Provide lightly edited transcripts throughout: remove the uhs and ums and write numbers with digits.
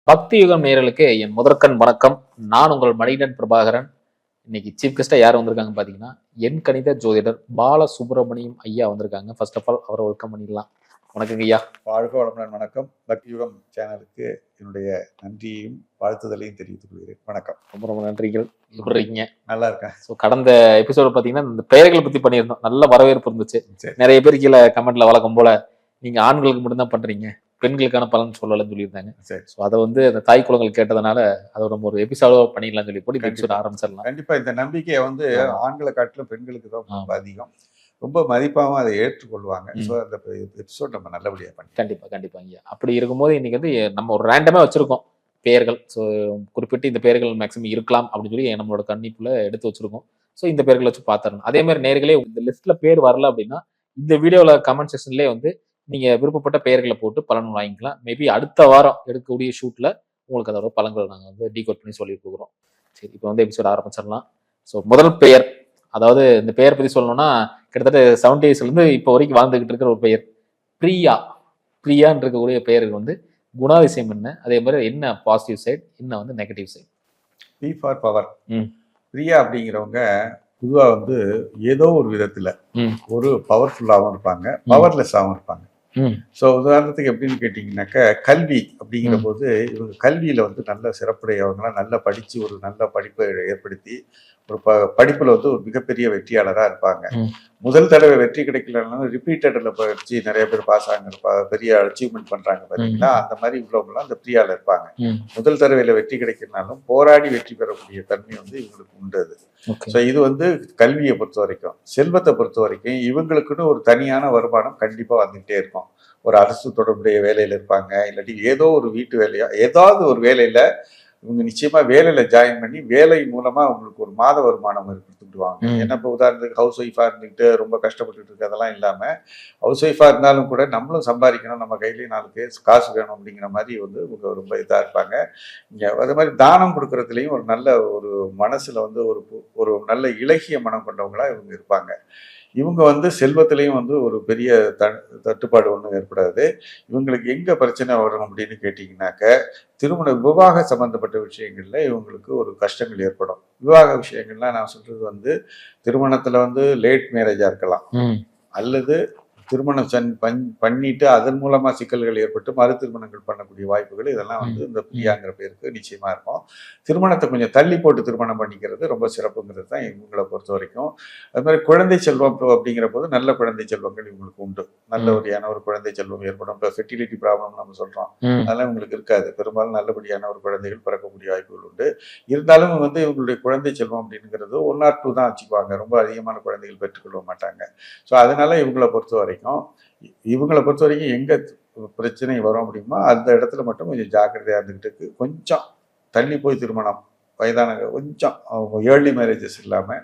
பக்தி யுகம் நேயர்களுக்கு என் முதற்கண் வணக்கம். நான் உங்கள் மணிகண்டன் பிரபாகரன். இன்னைக்கு சீஃப் கெஸ்டா யார் வந்திருக்காங்க பாத்தீங்கன்னா, என் கணித ஜோதிடர் பால சுப்பிரமணியம் ஐயா வந்திருக்காங்க. ஃபர்ஸ்ட் ஆஃப் ஆல் அவரை வெல்கம் பண்ணிடலாம். வணக்கங்க ஐயா. வாழ்க வளமுடன். வணக்கம். பக்தி யுகம் சேனலுக்கு என்னுடைய நன்றியையும் வாழ்த்துதலையும் தெரிவித்துக் கொள்கிறேன். வணக்கம். ரொம்ப ரொம்ப நன்றிகள். எப்படி இருக்கீங்க? நல்லா இருக்கேன். ஸோ கடந்த எபிசோடு பார்த்தீங்கன்னா இந்த பெயர்களை பத்தி பண்ணியிருந்தோம். நல்ல வரவேற்பு இருந்துச்சு. சரி. நிறைய பேர் கீழே கமெண்ட்ல வழக்கம் போல நீங்க ஆண்களுக்கு மட்டும்தான் பண்றீங்க, பெண்களுக்கான பலன் சொல்லலன்னு சொல்லியிருந்தாங்க. சரி. ஸோ அதை வந்து அந்த தாய் குலங்கள் கேட்டதுனால அதை நம்ம ஒரு எபிசோடோ பண்ணிடலாம்னு சொல்லி போட்டு இந்த எபிசோட ஆரம்பிச்சிடலாம். கண்டிப்பா இந்த நம்பிக்கையை வந்து ஆண்களை காட்டிலும் பெண்களுக்கு தான் ரொம்ப அதிகம். ரொம்ப மதிப்பாகவும் அதை ஏற்றுக்கொள்வாங்க. ஸோ அந்த எபிசோட் நம்ம நல்லபடியா பண்ணி கண்டிப்பா ஐயா. அப்படி இருக்கும்போது இன்னைக்கு வந்து நம்ம ஒரு ரேண்டமா வச்சிருக்கோம் பெயர்கள். ஸோ குறிப்பிட்டு இந்த பெயர்கள் மேக்ஸிமம் இருக்கலாம் அப்படின்னு சொல்லி நம்மளோட கணிப்புல எடுத்து வச்சிருக்கோம். ஸோ இந்த பெயர்களை வச்சு பார்த்துடணும். அதே மாதிரி நேர்களே இந்த லிஸ்ட்ல பேர் வரல அப்படின்னா இந்த வீடியோல கமெண்ட் செக்ஷன்லேயே வந்து நீங்க விருப்பப்பட்ட பெயர்களை போட்டு பலன் வாங்கிக்கலாம். மேபி அடுத்த வாரம் எடுக்கக்கூடிய ஷூட்ல உங்களுக்கு அதோட பலன்களை நாங்கள் வந்து டீகோட் பண்ணி சொல்லிட்டு இருக்கிறோம். சரி, இப்போ வந்து எபிசோட் ஆரம்பிச்சிடலாம். ஸோ முதல் பெயர், அதாவது இந்த பெயர் பத்தி சொல்லணும்னா கிட்டத்தட்ட 70s இருந்து இப்போ வரைக்கும் வாழ்ந்துகிட்டு இருக்கிற ஒரு பெயர் பிரியா. பிரியான்னு இருக்கக்கூடிய பெயருக்கு வந்து குணாதிசயம் என்ன, அதே மாதிரி என்ன பாசிட்டிவ் சைடு, என்ன வந்து negative side? B for power. Priya அப்படிங்கிறவங்க பொதுவா வந்து ஏதோ ஒரு விதத்துல ஒரு பவர்ஃபுல்லாகவும் இருப்பாங்க, பவர்லெஸ்ஸாகவும் இருப்பாங்க. ஸோ உதாரணத்துக்கு எப்படின்னு கேட்டிங்கனாக்கா, கல்வி அப்படிங்கிற போது இவங்க கல்வியில் வந்து நல்ல சிறப்புடையவங்களாம் நல்லா படித்து ஒரு நல்ல படிப்பை ஏற்படுத்தி ஒரு படிப்பில் வந்து ஒரு மிகப்பெரிய வெற்றியாளராக இருப்பாங்க. முதல் தடவை வெற்றி கிடைக்கலனாலும் ரிப்பீட்டடில் படித்து நிறைய பேர் பாஸ் ஆகிற பெரிய அச்சீவ்மெண்ட் பண்ணுறாங்க பார்த்தீங்களா, அந்த மாதிரி உள்ளவங்களாம் அந்த பிரியாவில் இருப்பாங்க. முதல் தடவையில் வெற்றி கிடைக்கலனாலும் போராடி வெற்றி பெறக்கூடிய தன்மை வந்து இவங்களுக்கு உண்டு. அது ஸோ இது வந்து கல்வியை பொறுத்த வரைக்கும். செல்வத்தை பொறுத்த வரைக்கும் இவங்களுக்குன்னு ஒரு தனியான வருமானம் கண்டிப்பாக வந்துகிட்டே இருக்கும். ஒரு அரசு தொடர்புடைய வேலையில் இருப்பாங்க, இல்லாட்டி ஏதோ ஒரு வீட்டு வேலையா ஏதாவது ஒரு வேலையில் இவங்க நிச்சயமா வேலையில ஜாயின் பண்ணி வேலை மூலமா அவங்களுக்கு ஒரு மாத வருமானம் கொடுத்துடுவாங்க. ஏன்னா இப்போ உதாரணத்துக்கு ஹவுஸ் ஒய்ஃபா இருந்துக்கிட்டு ரொம்ப கஷ்டப்பட்டுட்டு இருக்கிறதெல்லாம் இல்லாம, ஹவுஸ் ஒய்ஃபா இருந்தாலும் கூட நம்மளும் சம்பாதிக்கணும், நம்ம கையிலேயும் 4 பேர் காசு வேணும் அப்படிங்கிற மாதிரி வந்து இவங்க ரொம்ப இதா இருப்பாங்க. இங்க அதே மாதிரி தானம் கொடுக்கறதுலையும் ஒரு நல்ல ஒரு மனசுல வந்து ஒரு நல்ல இலகிய மனம் கொண்டவங்களா இவங்க இருப்பாங்க. இவங்க வந்து செல்வத்திலையும் வந்து ஒரு பெரிய தட்டுப்பாடு ஒன்றும் ஏற்படாது. இவங்களுக்கு எங்க பிரச்சனை வரும் அப்படின்னு கேட்டிங்கனாக்க, விவாக சம்பந்தப்பட்ட விஷயங்கள்ல இவங்களுக்கு ஒரு கஷ்டங்கள் ஏற்படும். விவாக விஷயங்கள்லாம் நான் சொல்றது வந்து திருமணத்துல வந்து லேட் மேரேஜா இருக்கலாம், அல்லது திருமணம் பண்ணிட்டு அதன் மூலமா சிக்கல்கள் ஏற்பட்டு மறு திருமணங்கள் பண்ணக்கூடிய வாய்ப்புகள் இதெல்லாம் வந்து இந்த பிரியாங்கிற பேருக்கு நிச்சயமா இருக்கும். திருமணத்தை கொஞ்சம் தள்ளி போட்டு திருமணம் பண்ணிக்கிறது ரொம்ப சிறப்புங்கிறது தான் இவங்களை பொறுத்த வரைக்கும். அது மாதிரி குழந்தை செல்வம் அப்படிங்கிற போது நல்ல குழந்தை செல்வங்கள் இவங்களுக்கு உண்டு. நல்லபடியான ஒரு குழந்தை செல்வம் ஏற்படும். இப்போ ஃபெர்டிலிட்டி ப்ராப்ளம் நம்ம சொல்றோம், அதெல்லாம் இவங்களுக்கு இருக்காது. பெரும்பாலும் நல்லபடியான ஒரு குழந்தைகள் பிறக்கக்கூடிய வாய்ப்புகள் உண்டு. இருந்தாலும் வந்து இவங்களுடைய குழந்தை செல்வம் அப்படிங்கிறது 1 or 2 தான் வச்சுக்குவாங்க. ரொம்ப அதிகமான குழந்தைகள் பெற்றுக்கொள்ள மாட்டாங்க. ஸோ அதனால இவங்களை பொறுத்த வரைக்கும் எங்க பிரச்சனை வரும் அப்படின்னா அந்த இடத்துல மட்டும் கொஞ்சம் ஜாக்கிரதையா இருந்துகிட்டு கொஞ்சம் தள்ளி போய் திருமணம், வயதான கொஞ்சம் ஏர்லி மேரேஜஸ் இல்லாம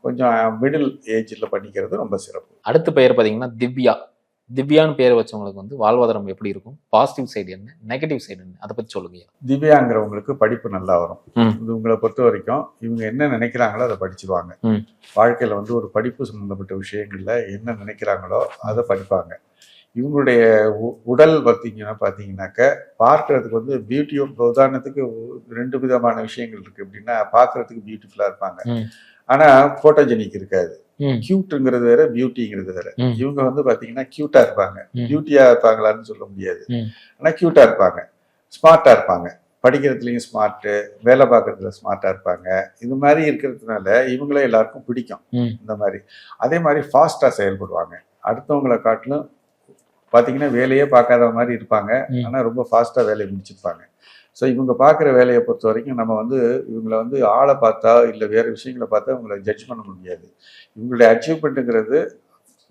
கொஞ்சம் மிடில் ஏஜ்ல பண்ணிக்கிறது ரொம்ப சிறப்பு. அடுத்த பெயர் பாத்தீங்கன்னா திவ்யா. திவ்யான்னு பேர் வச்சவங்களுக்கு வந்து வாழ்வாதாரம் எப்படி இருக்கும், பாசிட்டிவ் சைடு என்ன, நெகட்டிவ் சைடு என்ன, அதை பத்தி சொல்லுங்க. திவ்யாங்கிறவங்களுக்கு படிப்பு நல்லா வரும். இவங்களை பொறுத்த வரைக்கும் இவங்க என்ன நினைக்கிறாங்களோ அதை படிச்சுருவாங்க. வாழ்க்கையில வந்து ஒரு படிப்பு சம்பந்தப்பட்ட விஷயங்கள்ல என்ன நினைக்கிறாங்களோ அதை படிப்பாங்க. இவங்களுடைய உடல் பார்த்தீங்கன்னாக்க பார்க்கறதுக்கு வந்து உதாரணத்துக்கு 2 விதமான விஷயங்கள் இருக்கு. எப்படின்னா, பார்க்கறதுக்கு பியூட்டிஃபுல்லா இருப்பாங்க, ஆனா போட்டோஜெனிக் இருக்காது. கியூட்டுங்கிறது வேற, பியூட்டிங்கிறது வேற. இவங்க வந்து பாத்தீங்கன்னா கியூட்டா இருப்பாங்க, பியூட்டியா இருப்பாங்களான்னு சொல்ல முடியாது, ஆனா கியூட்டா இருப்பாங்க, ஸ்மார்ட்டா இருப்பாங்க, படிக்கிறதுலயும் ஸ்மார்ட்டு, வேலை பார்க்கறதுல ஸ்மார்ட்டா இருப்பாங்க. இது மாதிரி இருக்கிறதுனால இவங்களே எல்லாருக்கும் பிடிக்கும். இந்த மாதிரி அதே மாதிரி ஃபாஸ்டா செயல்படுவாங்க. அடுத்தவங்களை காட்டிலும் பார்த்தீங்கன்னா வேலையே பார்க்காத மாதிரி இருப்பாங்க, ஆனால் ரொம்ப ஃபாஸ்ட்டாக வேலையை முடிச்சிருப்பாங்க. ஸோ இவங்க பார்க்குற வேலையை பொறுத்த வரைக்கும் நம்ம வந்து இவங்களை வந்து ஆளை பார்த்தா இல்லை வேறு விஷயங்களை பார்த்தா இவங்களை ஜட்ஜ் பண்ண முடியாது. இவங்களுடைய அச்சீவ்மெண்ட்டுங்கிறது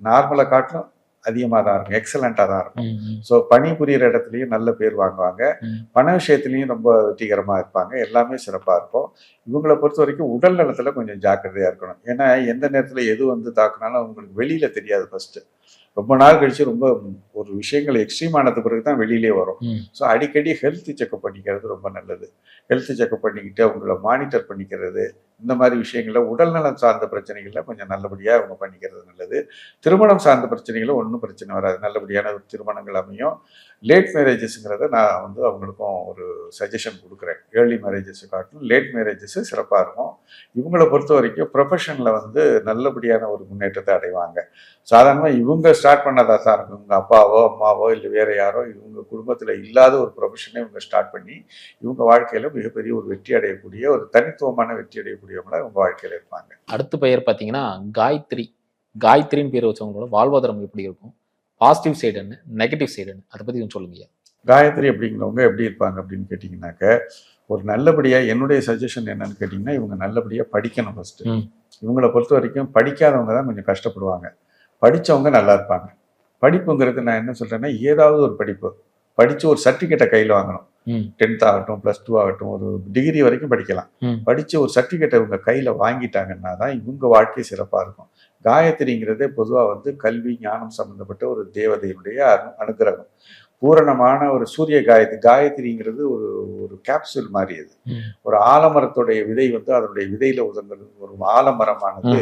நார்மலை காட்டிலும் அதிகமாக தான் இருக்கும், எக்ஸலண்ட்டாக தான் இருக்கும். ஸோ பணி புரிகிற இடத்துலையும் நல்ல பேர் வாங்குவாங்க, பண விஷயத்துலையும் ரொம்ப வெற்றிகரமாக இருப்பாங்க, எல்லாமே சிறப்பாக இருக்கும். இவங்களை பொறுத்த வரைக்கும் உடல் நலத்தில் கொஞ்சம் ஜாக்கிரதையாக இருக்கணும். ஏன்னா எந்த நேரத்தில் எது வந்து தாக்குனாலும் அவங்களுக்கு வெளியில் தெரியாது. ஃபஸ்ட்டு ரொம்ப நாள் கழிச்சு ரொம்ப ஒரு விஷயங்கள் எக்ஸ்ட்ரீம் ஆனது பிறகு தான் வெளியிலே வரும். ஸோ அடிக்கடி ஹெல்த் செக்அப் பண்ணிக்கிறது ரொம்ப நல்லது. ஹெல்த் செக்அப் பண்ணிக்கிட்டு அவங்கள மானிட்டர் பண்ணிக்கிறது, இந்த மாதிரி விஷயங்கள்ல உடல்நலம் சார்ந்த பிரச்சனைகள்ல கொஞ்சம் நல்லபடியா அவங்க பண்ணிக்கிறது நல்லது. திருமணம் சார்ந்த பிரச்சனைகள ஒன்றும் பிரச்சனை வராது. நல்லபடியான ஒரு திருமணங்கள் அமையும். லேட் மேரேஜஸ்ங்கிறத நான் வந்து அவங்களுக்கும் ஒரு சஜஷன் கொடுக்குறேன். ஏர்லி மேரேஜஸ் காட்டிலும் லேட் மேரேஜஸ் சிறப்பாக இருக்கும். இவங்கள பொறுத்த வரைக்கும் ப்ரொஃபஷனில் வந்து நல்லபடியான ஒரு முன்னேற்றத்தை அடைவாங்க. சாதாரணமாக இவங்க ஸ்டார்ட் பண்ணதாக தான் இருக்கும். இவங்க அப்பாவோ அம்மாவோ இல்லை வேற யாரோ இவங்க குடும்பத்தில் இல்லாத ஒரு ப்ரொஃபஷனை இவங்க ஸ்டார்ட் பண்ணி இவங்க வாழ்க்கையில் மிகப்பெரிய ஒரு வெற்றி அடையக்கூடிய ஒரு தனித்துவமான வெற்றி அடையக்கூடியவங்களா இவங்க வாழ்க்கையில் இருப்பாங்க. அடுத்த பெயர் பார்த்தீங்கன்னா காயத்ரி. காயத்ரின்னு பேர் வச்சவங்களோட வாழ்வாதாரம் எப்படி இருக்கும்? பாசிட்டிவ் சைடு என்ன, நெகட்டிவ் சைடு என்ன, அதை பத்தி கொஞ்சம் சொல்லுங்க. காயத்ரி அப்படிங்கிறவங்க எப்படி இருப்பாங்க அப்படின்னு கேட்டிங்கனாக்க, ஒரு நல்லபடியாக என்னுடைய சஜஷன் என்னன்னு கேட்டிங்கன்னா, இவங்க நல்லபடியாக படிக்கணும் ஃபர்ஸ்ட். இவங்களை பொறுத்த வரைக்கும் படிக்காதவங்க தான் கொஞ்சம் கஷ்டப்படுவாங்க. படித்தவங்க நல்லா இருப்பாங்க. படிப்புங்கிறது நான் என்ன சொல்றேன்னா, ஏதாவது ஒரு படிப்பு படித்து ஒரு சர்டிஃபிகேட்டை கையில் வாங்கணும். 10th ஆகட்டும், +2 ஆகட்டும், ஒரு டிகிரி வரைக்கும் படிக்கலாம். படித்து ஒரு சர்டிஃபிகேட்டை இவங்க கையில் வாங்கிட்டாங்கன்னா தான் இவங்க வாழ்க்கை சிறப்பாக இருக்கும். காயத்ரிங்கிறதே பொதுவாக வந்து கல்வி ஞானம் சம்பந்தப்பட்ட ஒரு தேவதையுடைய அனுகிரகம். பூரணமான ஒரு சூரிய காயத்ரிங்கிறது ஒரு ஒரு கேப்சூல் மாதிரி. அது ஒரு ஆலமரத்துடைய விதை வந்து அதனுடைய விதையில உதங்குறது. ஒரு ஆலமரமானது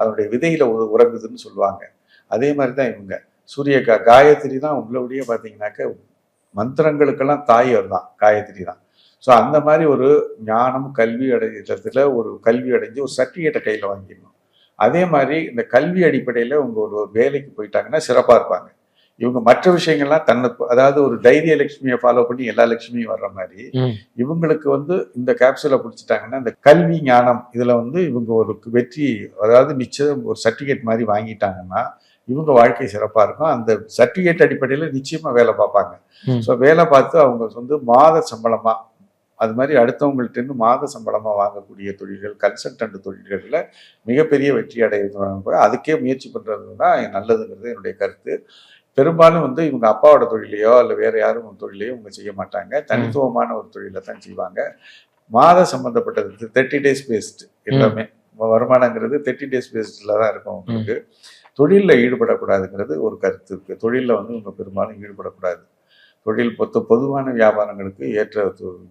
அதனுடைய விதையில உறங்குதுன்னு சொல்லுவாங்க. அதே மாதிரி தான் இவங்க சூரிய காயத்ரி தான் உங்களுடைய பார்த்தீங்கன்னாக்க மந்திரங்களுக்கெல்லாம் தாயர் தான் காயத்ரி தான். ஸோ அந்த மாதிரி ஒரு ஞானம் கல்வி அடைஞ்சதுல ஒரு கல்வி அடைஞ்சு ஒரு சர்டிஃபிகேட்டை கையில் வாங்கிடணும். அதே மாதிரி இந்த கல்வி அடிப்படையில் உங்க ஒரு வேலைக்கு போயிட்டாங்கன்னா சிறப்பாக இருப்பாங்க. இவங்க மற்ற விஷயங்கள்லாம் தன்னை, அதாவது ஒரு தைரிய லட்சுமியை ஃபாலோ பண்ணி எல்லா லட்சுமியும் வர்ற மாதிரி இவங்களுக்கு வந்து இந்த கேப்சூலை பிடிச்சிட்டாங்கன்னா இந்த கல்வி ஞானம் இதில் வந்து இவங்க ஒரு வெற்றி, அதாவது நிச்சயம் ஒரு சர்டிஃபிகேட் மாதிரி வாங்கிட்டாங்கன்னா இவங்க வாழ்க்கை சிறப்பாக இருக்கும். அந்த சர்டிஃபிகேட் அடிப்படையில் நிச்சயமாக வேலை பார்ப்பாங்க. ஸோ வேலை பார்த்து அவங்க வந்து மாத சம்பளமாக அது மாதிரி அடுத்தவங்கள்ட்ட மாத சம்பளமாக வாங்கக்கூடிய தொழில்கள், கன்சல்டன்ட் தொழில்களில் மிகப்பெரிய வெற்றி அடைவாங்க. அதுக்கே முயற்சி பண்ணுறது தான் நல்லதுங்கிறது என்னுடைய கருத்து. பெரும்பாலும் வந்து இவங்க அப்பாவோட தொழிலையோ இல்லை வேற யாரும் தொழிலையோ இவங்க செய்ய மாட்டாங்க. தனித்துவமான ஒரு தொழிலை தான் செய்வாங்க. மாத சம்பந்தப்பட்டது 30 days பேஸ்டு எல்லாமே. வருமானங்கிறது 30 days பேஸ்டில் தான் இருக்கும் அவங்களுக்கு. தொழிலில் ஈடுபடக்கூடாதுங்கிறது ஒரு கருத்து இருக்குது. தொழிலில் வந்து இவங்க பெரும்பாலும் ஈடுபடக்கூடாது. தொழில் பொதுவான வியாபாரங்களுக்கு ஏற்ற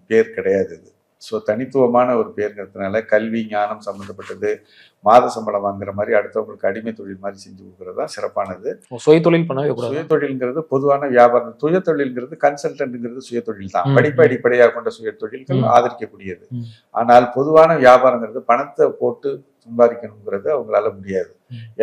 பேர் கிடையாது இது. ஸோ தனித்துவமான ஒரு பேருங்கிறதுனால கல்வி ஞானம் சம்மந்தப்பட்டது, மாத சம்பளம் வாங்குற மாதிரி அடுத்தவங்களுக்கு அடிமை தொழில் மாதிரி செஞ்சு கொடுக்குறது தான் சிறப்பானது. சுய தொழில் பண்ணவே கூடாது. சுய தொழில்ங்கிறது பொதுவான வியாபாரம். சுய தொழில்ங்கிறது கன்சல்டன்ட்ங்கிறது சுய தொழில் தான். படிப்பை அடிப்படையாக கொண்ட சுய தொழில்கள் ஆதரிக்கக்கூடியது. ஆனால் பொதுவான வியாபாரங்கிறது பணத்தை போட்டு சம்பாதிக்கணுங்கிறது அவங்களால முடியாது.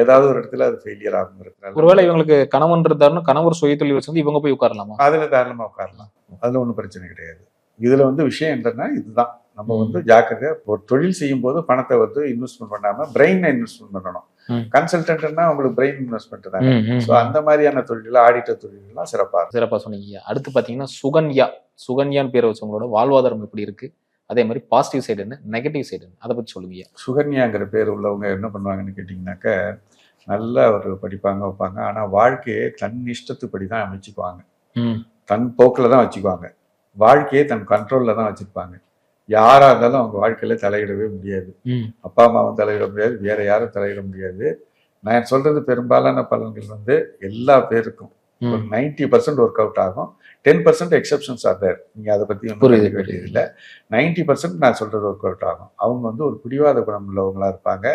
ஏதாவது ஒரு இடத்துல அது ஃபெயிலியர் ஆகுங்கிறது. ஒருவேளை இவங்களுக்கு கணவன் இருந்தாருன்னா கணவர் சுய தொழில் வச்சு இவங்க போய் உட்காரலாமா? அதுல தாராளமா உட்காரலாம். அதுல ஒன்றும் பிரச்சனை கிடையாது. இதுல வந்து விஷயம் என்னன்னா இதுதான், நம்ம வந்து ஜாக்கிரதையா ஒரு தொழில் செய்யும் போது பணத்தை வந்து இன்வெஸ்ட்மெண்ட் பண்ணாம பிரெயினை இன்வெஸ்ட்மெண்ட் பண்ணணும். கன்சல்டன்ட்னா உங்களுக்கு பிரெயின் இன்வெஸ்ட்மெண்ட் தானே. ஸோ அந்த மாதிரியான தொழில்கள், ஆடிட்டர் தொழில்கள்லாம் சிறப்பா சொன்னீங்க. அடுத்து பாத்தீங்கன்னா சுகன்யா. சுகன்யான்னு பேர் வச்சவங்களோட வாழ்வாதாரம் எப்படி இருக்கு? அதே மாதிரி பாசிட்டிவ் சைடு என்ன, நெகட்டிவ் சைடு என்ன, அதை பத்தி சொல்லுங்க. சுகன்யாங்கிற பேர் உள்ளவங்க என்ன பண்ணுவாங்கன்னு கேட்டிங்கனாக்க, நல்லா ஒரு படிப்பாங்க வைப்பாங்க. ஆனா வாழ்க்கையை தன் இஷ்டத்துப்படி தான் அமைச்சுக்குவாங்க. தன் போக்கில் தான் வச்சுக்குவாங்க. வாழ்க்கையை தன் கண்ட்ரோல்ல தான் வச்சிருப்பாங்க. யாரா இருந்தாலும் அவங்க வாழ்க்கையில தலையிடவே முடியாது. அப்பா அம்மாவும் தலையிட முடியாது, வேற யாரும் தலையிட முடியாது. நான் சொல்றது பெரும்பாலான பலன்கள் வந்து எல்லா பேருக்கும் ஒரு 90% ஒர்க் அவுட் ஆகும். 10% எக்ஸப்ஷன்ஸ் ஆர் தேர். நீங்க அதை பத்தி ஒன்றும் வேண்டியதில்லை. 90% நான் சொல்றது ஒர்க் அவுட் ஆகும். அவங்க வந்து ஒரு பிடிவாத குணம் உள்ளவங்களா இருப்பாங்க.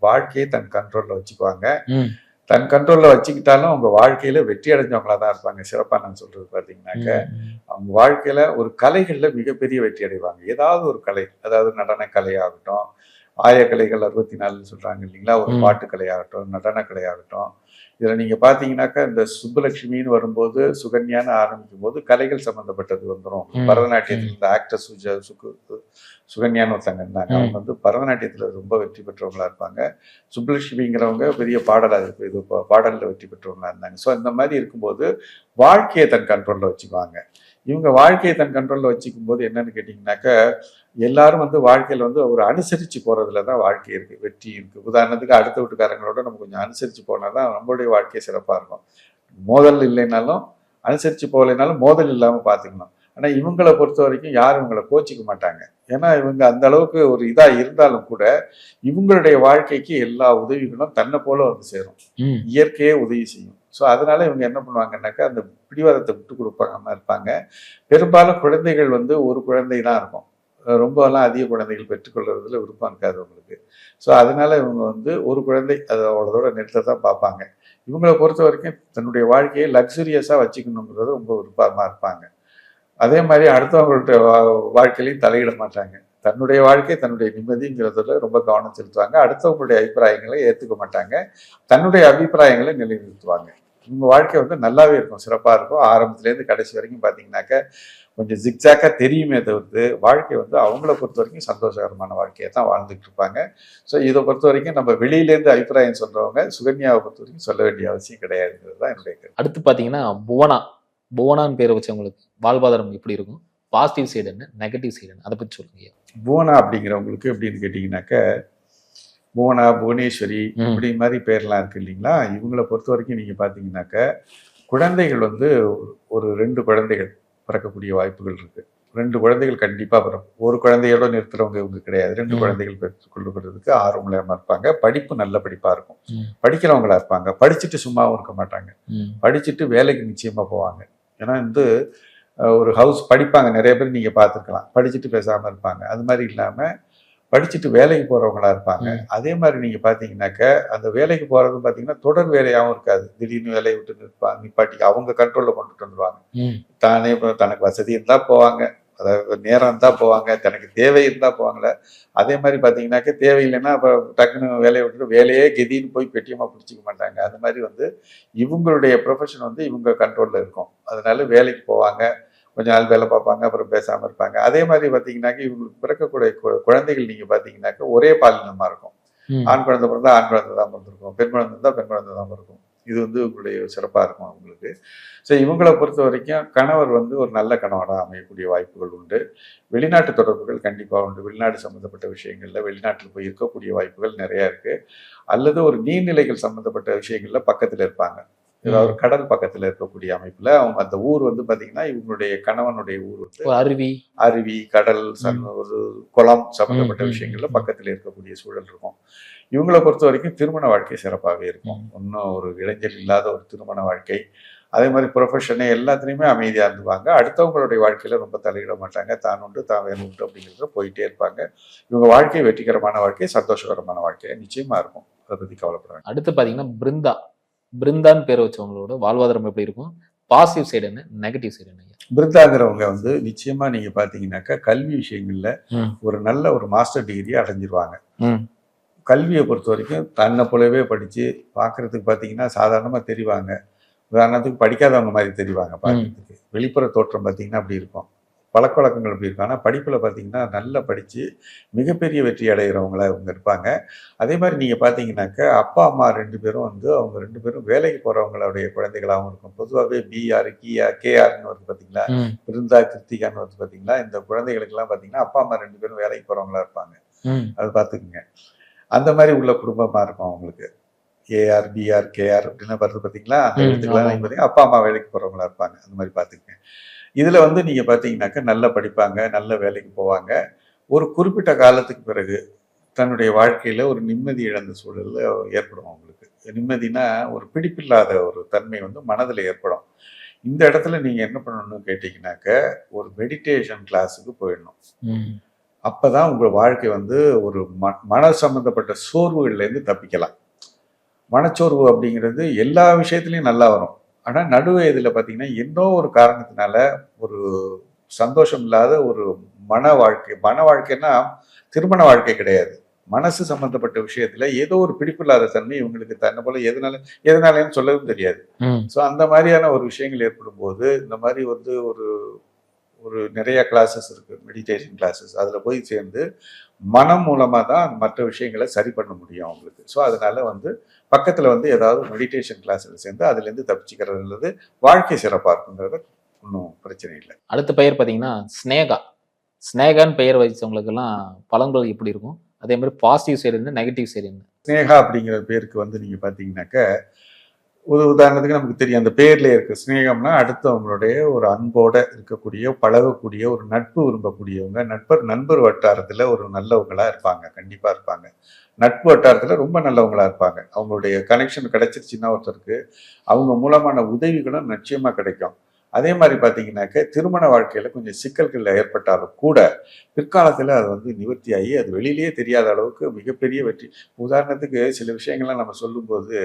வாழ்க்கையை தன் கண்ட்ரோல்ல வச்சுக்குவாங்க. தன் கண்ட்ரோல்ல வச்சுக்கிட்டாலும் அவங்க வாழ்க்கையில வெற்றி அடைஞ்சவங்களா தான் இருப்பாங்க. சிறப்பா நான் சொல்றது பாத்தீங்கன்னாக்க, அவங்க வாழ்க்கையில ஒரு கலைகள்ல மிகப்பெரிய வெற்றி அடைவாங்க. ஏதாவது ஒரு கலை, அதாவது நடன கலையாகட்டும், ஆயக்கலைகள் 64 சொல்றாங்க இல்லைங்களா, ஒரு பாட்டு கலையாகட்டும், நடன கலையாகட்டும். இதுல நீங்க பாத்தீங்கன்னாக்கா இந்த சுப்புலட்சுமின்னு வரும்போது, சுகன்யான்னு ஆரம்பிக்கும் போது கலைகள் சம்பந்தப்பட்டது வந்துடும். பரதநாட்டியத்தில் இந்த ஆக்டர் சுகன்யான்னு ஒருத்தங்க இருந்தாங்க. அவங்க வந்து பரதநாட்டியத்துல ரொம்ப வெற்றி பெற்றவங்களா இருப்பாங்க. சுப்புலட்சுமிங்கிறவங்க பெரிய பாடலாக இது பாடல்ல வெற்றி பெற்றவங்களா இருந்தாங்க. ஸோ இந்த மாதிரி இருக்கும்போது வாழ்க்கையை தன் கண்ட்ரோல்ல வச்சுக்குவாங்க. இவங்க வாழ்க்கையை தன் கண்ட்ரோல்ல வச்சுக்கும் போது என்னன்னு கேட்டீங்கன்னாக்க, எல்லாரும் வந்து வாழ்க்கையில வந்து ஒரு அனுசரிச்சு போறதுல தான் வாழ்க்கை இருக்கு, வெற்றி இருக்கு. உதாரணத்துக்கு அடுத்த வீட்டுக்காரங்களோட நம்ம கொஞ்சம் அனுசரிச்சு போனாதான் நம்மளுடைய வாழ்க்கை சிறப்பா இருக்கும். மோதல் இல்லைனாலும், அனுசரிச்சு போகலைனாலும் மோதல் இல்லாம பாத்துக்கணும். ஆனா இவங்களை பொறுத்த வரைக்கும் யாரும் இவங்களை கோச்சிக்க மாட்டாங்க. ஏன்னா இவங்க அந்த அளவுக்கு ஒரு இதா இருந்தாலும் கூட இவங்களுடைய வாழ்க்கைக்கு எல்லா உதவிகளும் தன்னை போல வந்து சேரும். இயற்கையே உதவி செய்யும். ஸோ அதனால இவங்க என்ன பண்ணுவாங்கன்னாக்கா, அந்த பிடிவாதத்தை விட்டு கொடுப்பாம இருப்பாங்க. பெரும்பாலும் குழந்தைகள் வந்து ஒரு குழந்தை தான் இருக்கும். ரொம்பலாம் அதிக குழந்தைகள் பெற்றுக்கொள்றதுல விருப்பம் இருக்காது அவங்களுக்கு. ஸோ அதனால இவங்க வந்து ஒரு குழந்தை அது அவ்வளோதோட நிறுத்த தான் பார்ப்பாங்க. இவங்கள பொறுத்த வரைக்கும் தன்னுடைய வாழ்க்கையை லக்ஸுரியஸாக வச்சுக்கணுங்கிறது ரொம்ப விருப்பமாக இருப்பாங்க. அதே மாதிரி அடுத்தவங்கள்ட்ட வாழ்க்கையிலையும் தலையிட மாட்டாங்க. தன்னுடைய வாழ்க்கை தன்னுடைய நிம்மதிங்கிறதுல ரொம்ப கவனம் செலுத்துவாங்க. அடுத்தவங்களுடைய அபிப்பிராயங்களை ஏற்றுக்க மாட்டாங்க. தன்னுடைய அபிப்பிராயங்களை நிலைநிறுத்துவாங்க. இவங்க வாழ்க்கை வந்து நல்லாவே இருக்கும், சிறப்பாக இருக்கும். ஆரம்பத்துலேருந்து கடைசி வரைக்கும் பார்த்தீங்கன்னாக்க கொஞ்சம் ஜிக்ஜாக்காக தெரியுமே தவிர்த்து வாழ்க்கை வந்து அவங்கள பொறுத்த வரைக்கும் சந்தோஷகரமான வாழ்க்கையை தான் வாழ்ந்துட்டு இருப்பாங்க. ஸோ இதை பொறுத்த வரைக்கும் நம்ம வெளியிலேருந்து அபிப்பிராயம் சொல்கிறவங்க சுகன்யாவை பொறுத்த வரைக்கும் சொல்ல வேண்டிய அவசியம் கிடையாதுங்கிறது தான் என்னுடைய கருத்து. அடுத்து பார்த்தீங்கன்னா புவனான்னு பேரை வச்சவங்களுக்கு வாழ்வாதாரம் எப்படி இருக்கும்? பாசிட்டிவ் சைடு என்ன, நெகட்டிவ் சைடு என்ன, அதை பற்றி சொல்லுங்க. புவனா அப்படிங்கிறவங்களுக்கு எப்படின்னு கேட்டிங்கனாக்க, புவனா, புவனேஸ்வரி இப்படி மாதிரி பேர்லாம் இருக்கு இல்லைங்களா? இவங்களை பொறுத்த வரைக்கும் நீங்கள் பார்த்தீங்கன்னாக்க குழந்தைகள் வந்து ஒரு 2 குழந்தைகள் பிறக்கக்கூடிய வாய்ப்புகள் இருக்குது. 2 குழந்தைகள் கண்டிப்பாக பிறக்கும். ஒரு குழந்தையோட நிறுத்துறவங்க இவங்க கிடையாது. 2 குழந்தைகள் பெற்றுக்கொள்ளுறதுக்கு ஆர்வமுள்ளமாக இருப்பாங்க. படிப்பு நல்ல படிப்பாக இருக்கும். படிக்கிறவங்களா இருப்பாங்க. படிச்சுட்டு சும்மாவும் இருக்க மாட்டாங்க. படிச்சுட்டு வேலைக்கு நிச்சயமாக போவாங்க. ஏன்னா வந்து ஒரு ஹவுஸ் படிப்பாங்க, நிறைய பேர் நீங்கள் பார்த்துருக்கலாம். படிச்சுட்டு பேசாமல் இருப்பாங்க. அது மாதிரி இல்லாமல் படிச்சுட்டு வேலைக்கு போகிறவங்களா இருப்பாங்க. அதே மாதிரி நீங்கள் பார்த்தீங்கன்னாக்க அந்த வேலைக்கு போகிறது பார்த்தீங்கன்னா தொடர் வேலையாகவும் இருக்காது. திடீர்னு வேலையை விட்டு நிப்பாட்டி அவங்க கண்ட்ரோலில் கொண்டுட்டு வந்துடுவாங்க. தானே தனக்கு வசதி இருந்தால் போவாங்க, அதாவது நேரம் இருந்தால் போவாங்க, தனக்கு தேவை இருந்தால் போவாங்களே. அதே மாதிரி பார்த்தீங்கன்னாக்க தேவையில்லைன்னா அப்போ டக்குன்னு வேலையை விட்டுட்டு வேலையே கெதின்னு போய் பெட்டியமாக பிடிச்சிக்க மாட்டாங்க. அது மாதிரி வந்து இவங்களுடைய ப்ரொஃபஷன் வந்து இவங்க கண்ட்ரோலில் இருக்கும். அதனால வேலைக்கு போவாங்க, கொஞ்ச நாள் வேலை பார்ப்பாங்க, அப்புறம் பேசாமல் இருப்பாங்க. அதே மாதிரி பார்த்தீங்கன்னாக்க இவங்களுக்கு பிறக்கக்கூடிய குழந்தைகள் நீங்கள் பார்த்தீங்கன்னாக்க ஒரே பாலினமாக இருக்கும். ஆண் குழந்தை பிறந்தா ஆண் குழந்தை தான் பிறந்திருக்கும், பெண் குழந்தை இருந்தால் பெண் குழந்தை தான் பிறக்கும். இது வந்து உங்களுடைய சிறப்பாக இருக்கும் அவங்களுக்கு. ஸோ இவங்களை பொறுத்த வரைக்கும் கணவர் வந்து ஒரு நல்ல கணவனாக அமையக்கூடிய வாய்ப்புகள் உண்டு. வெளிநாட்டு தொடர்புகள் கண்டிப்பாக உண்டு. வெளிநாடு சம்மந்தப்பட்ட விஷயங்களில் வெளிநாட்டில் போய் இருக்கக்கூடிய வாய்ப்புகள் நிறையா இருக்குது. அல்லது ஒரு நீர்நிலைகள் சம்மந்தப்பட்ட விஷயங்களில் பக்கத்தில் இருப்பாங்க. ஏதாவது ஒரு கடல் பக்கத்தில் இருக்கக்கூடிய அமைப்பில் அவங்க அந்த ஊர் வந்து பார்த்தீங்கன்னா இவங்களுடைய கணவனுடைய ஊர் வந்து அருவி, கடல், ஒரு குளம் சம்மந்தப்பட்ட விஷயங்கள்ல பக்கத்தில் இருக்கக்கூடிய சூழல் இருக்கும். இவங்களை பொறுத்த வரைக்கும் திருமண வாழ்க்கை சிறப்பாகவே இருக்கும். இன்னும் ஒரு இளைஞர் இல்லாத ஒரு திருமண வாழ்க்கை. அதே மாதிரி ப்ரொஃபஷனே எல்லாத்துலேயுமே அமைதியாக இருந்துவாங்க. அடுத்தவங்களுடைய வாழ்க்கையில் ரொம்ப தலையிட மாட்டாங்க. தான் உண்டு தான் வேலை உண்டு அப்படிங்கிறத போயிட்டே இருப்பாங்க. இவங்க வாழ்க்கை வெற்றிகரமான வாழ்க்கை, சந்தோஷகரமான வாழ்க்கை நிச்சயமாக இருக்கும். அதை பற்றி கவலைப்படுறாங்க. அடுத்து பார்த்தீங்கன்னா பிருந்தான்னு பேர் வச்சவங்களோட வாழ்வாதாரம் எப்படி இருக்கும்? பாசிட்டிவ் சைடு என்ன, நெகட்டிவ் சைடு என்ன? பிருந்தாங்கிறவங்க வந்து நிச்சயமா நீங்க பாத்தீங்கன்னாக்கா கல்வி விஷயங்கள்ல ஒரு நல்ல ஒரு மாஸ்டர் டிகிரி அடைஞ்சிருவாங்க. கல்வியை பொறுத்த வரைக்கும் தன்னை போலவே படிச்சு பாக்குறதுக்கு பாத்தீங்கன்னா சாதாரணமா தெரிவாங்க. உதாரணத்துக்கு படிக்காதவங்க மாதிரி தெரிவாங்க பார்க்கறதுக்கு. வெளிப்புற தோற்றம் பார்த்தீங்கன்னா அப்படி இருக்கும். பழக்க வழக்கங்கள் அப்படி இருக்கும். ஆனால் படிப்பில் பார்த்தீங்கன்னா நல்லா படித்து மிகப்பெரிய வெற்றி அடைகிறவங்களா இவங்க இருப்பாங்க. அதே மாதிரி நீங்கள் பார்த்தீங்கன்னாக்க அப்பா அம்மா 2 பேரும் வந்து அவங்க 2 பேரும் வேலைக்கு போகிறவங்களுடைய குழந்தைகளாகவும் இருக்கும். பொதுவாகவே பிஆர், கேஆர்னு வருது பார்த்தீங்களா, பிருந்தா, கிருத்திகான்னு வருது பார்த்தீங்களா, இந்த குழந்தைகளுக்கெல்லாம் பார்த்தீங்கன்னா அப்பா அம்மா 2 பேரும் வேலைக்கு போகிறவங்களா இருப்பாங்க. அது பார்த்துக்குங்க. அந்த மாதிரி உள்ள குடும்பமாக இருக்கும் அவங்களுக்கு. ஏஆர், பிஆர், கேஆர் அப்படின்னு வருது பார்த்தீங்களா, அந்த எழுத்துக்கெல்லாம் பார்த்தீங்கன்னா அப்பா அம்மா வேலைக்கு போகிறவங்களா இருப்பாங்க. அந்த மாதிரி பார்த்துக்குங்க. இதில் வந்து நீங்கள் பார்த்தீங்கன்னாக்கா நல்லா படிப்பாங்க, நல்ல வேலைக்கு போவாங்க. ஒரு குறிப்பிட்ட காலத்துக்கு பிறகு தன்னுடைய வாழ்க்கையில் ஒரு நிம்மதி இழந்த சூழலில் ஏற்படும் அவங்களுக்கு. நிம்மதினா ஒரு பிடிப்பில்லாத ஒரு தன்மை வந்து மனதில் ஏற்படும். இந்த இடத்துல நீங்கள் என்ன பண்ணணும்னு கேட்டிங்கனாக்க ஒரு மெடிடேஷன் கிளாஸுக்கு போயிடணும். அப்போ தான் உங்கள் வாழ்க்கை வந்து ஒரு மன சம்மந்தப்பட்ட சோர்வுகள்லேருந்து தப்பிக்கலாம். மனச்சோர்வு அப்படிங்கிறது எல்லா விஷயத்துலையும் நல்லா வரும். ஆனால் நடுவயதில் பார்த்தீங்கன்னா என்னோ ஒரு காரணத்தினால ஒரு சந்தோஷம் இல்லாத ஒரு மன வாழ்க்கைன்னா திருமண வாழ்க்கை கிடையாது. மனசு சம்பந்தப்பட்ட விஷயத்துல ஏதோ ஒரு பிடிப்பில்லாத தன்மை இவங்களுக்கு தன்னை போல எதனாலன்னு சொல்லவும் தெரியாது. ஸோ அந்த மாதிரியான ஒரு விஷயங்கள் ஏற்படும் போது இந்த மாதிரி வந்து ஒரு நிறைய கிளாஸஸ் இருக்கு, மெடிடேஷன் கிளாஸஸ். அதில் போய் சேர்ந்து மனம் மூலமாக தான் மற்ற விஷயங்களை சரி பண்ண முடியும் அவங்களுக்கு. ஸோ அதனால வந்து பக்கத்தில் வந்து ஏதாவது மெடிடேஷன் கிளாஸில் சேர்ந்து அதுலேருந்து தப்பிச்சுக்கிறது வாழ்க்கை சிறப்பாக இருக்குங்கிறது ஒன்றும் பிரச்சனை இல்லை. அடுத்த பெயர் பார்த்தீங்கன்னா ஸ்னேகான்னு பெயர் வச்சவங்களுக்கெல்லாம் பலன்கள் எப்படி இருக்கும்? அதே மாதிரி பாசிட்டிவ் சைடு என்ன, நெகட்டிவ் சைடு என்ன? ஸ்னேகா அப்படிங்கிற பேருக்கு வந்து நீங்கள் பார்த்தீங்கன்னாக்க ஒரு உதாரணத்துக்கு நமக்கு தெரியும், அந்த பேர்லேயே இருக்குது. ஸ்னேகம்னா அடுத்தவங்களுடைய ஒரு அன்போடு இருக்கக்கூடிய, பழகக்கூடிய, ஒரு நட்பு விரும்பக்கூடியவங்க, நண்பர் வட்டாரத்தில் ஒரு நல்லவங்களாக இருப்பாங்க. கண்டிப்பாக இருப்பாங்க. நட்பு வட்டாரத்தில் ரொம்ப நல்லவங்களாக இருப்பாங்க. அவங்களுடைய கனெக்ஷன் கிடைச்சிருச்சுன்னா ஒருத்தருக்கு அவங்க மூலமான உதவிகளும் நிச்சயமாக கிடைக்கும். அதே மாதிரி பார்த்தீங்கன்னாக்க திருமண வாழ்க்கையில கொஞ்சம் சிக்கல்கள் ஏற்பட்டாலும் கூட பிற்காலத்தில் அது வந்து நிவர்த்தியாகி அது வெளியிலேயே தெரியாத அளவுக்கு மிகப்பெரிய வெற்றி. உதாரணத்துக்கு சில விஷயங்கள்லாம் நம்ம சொல்லும்போது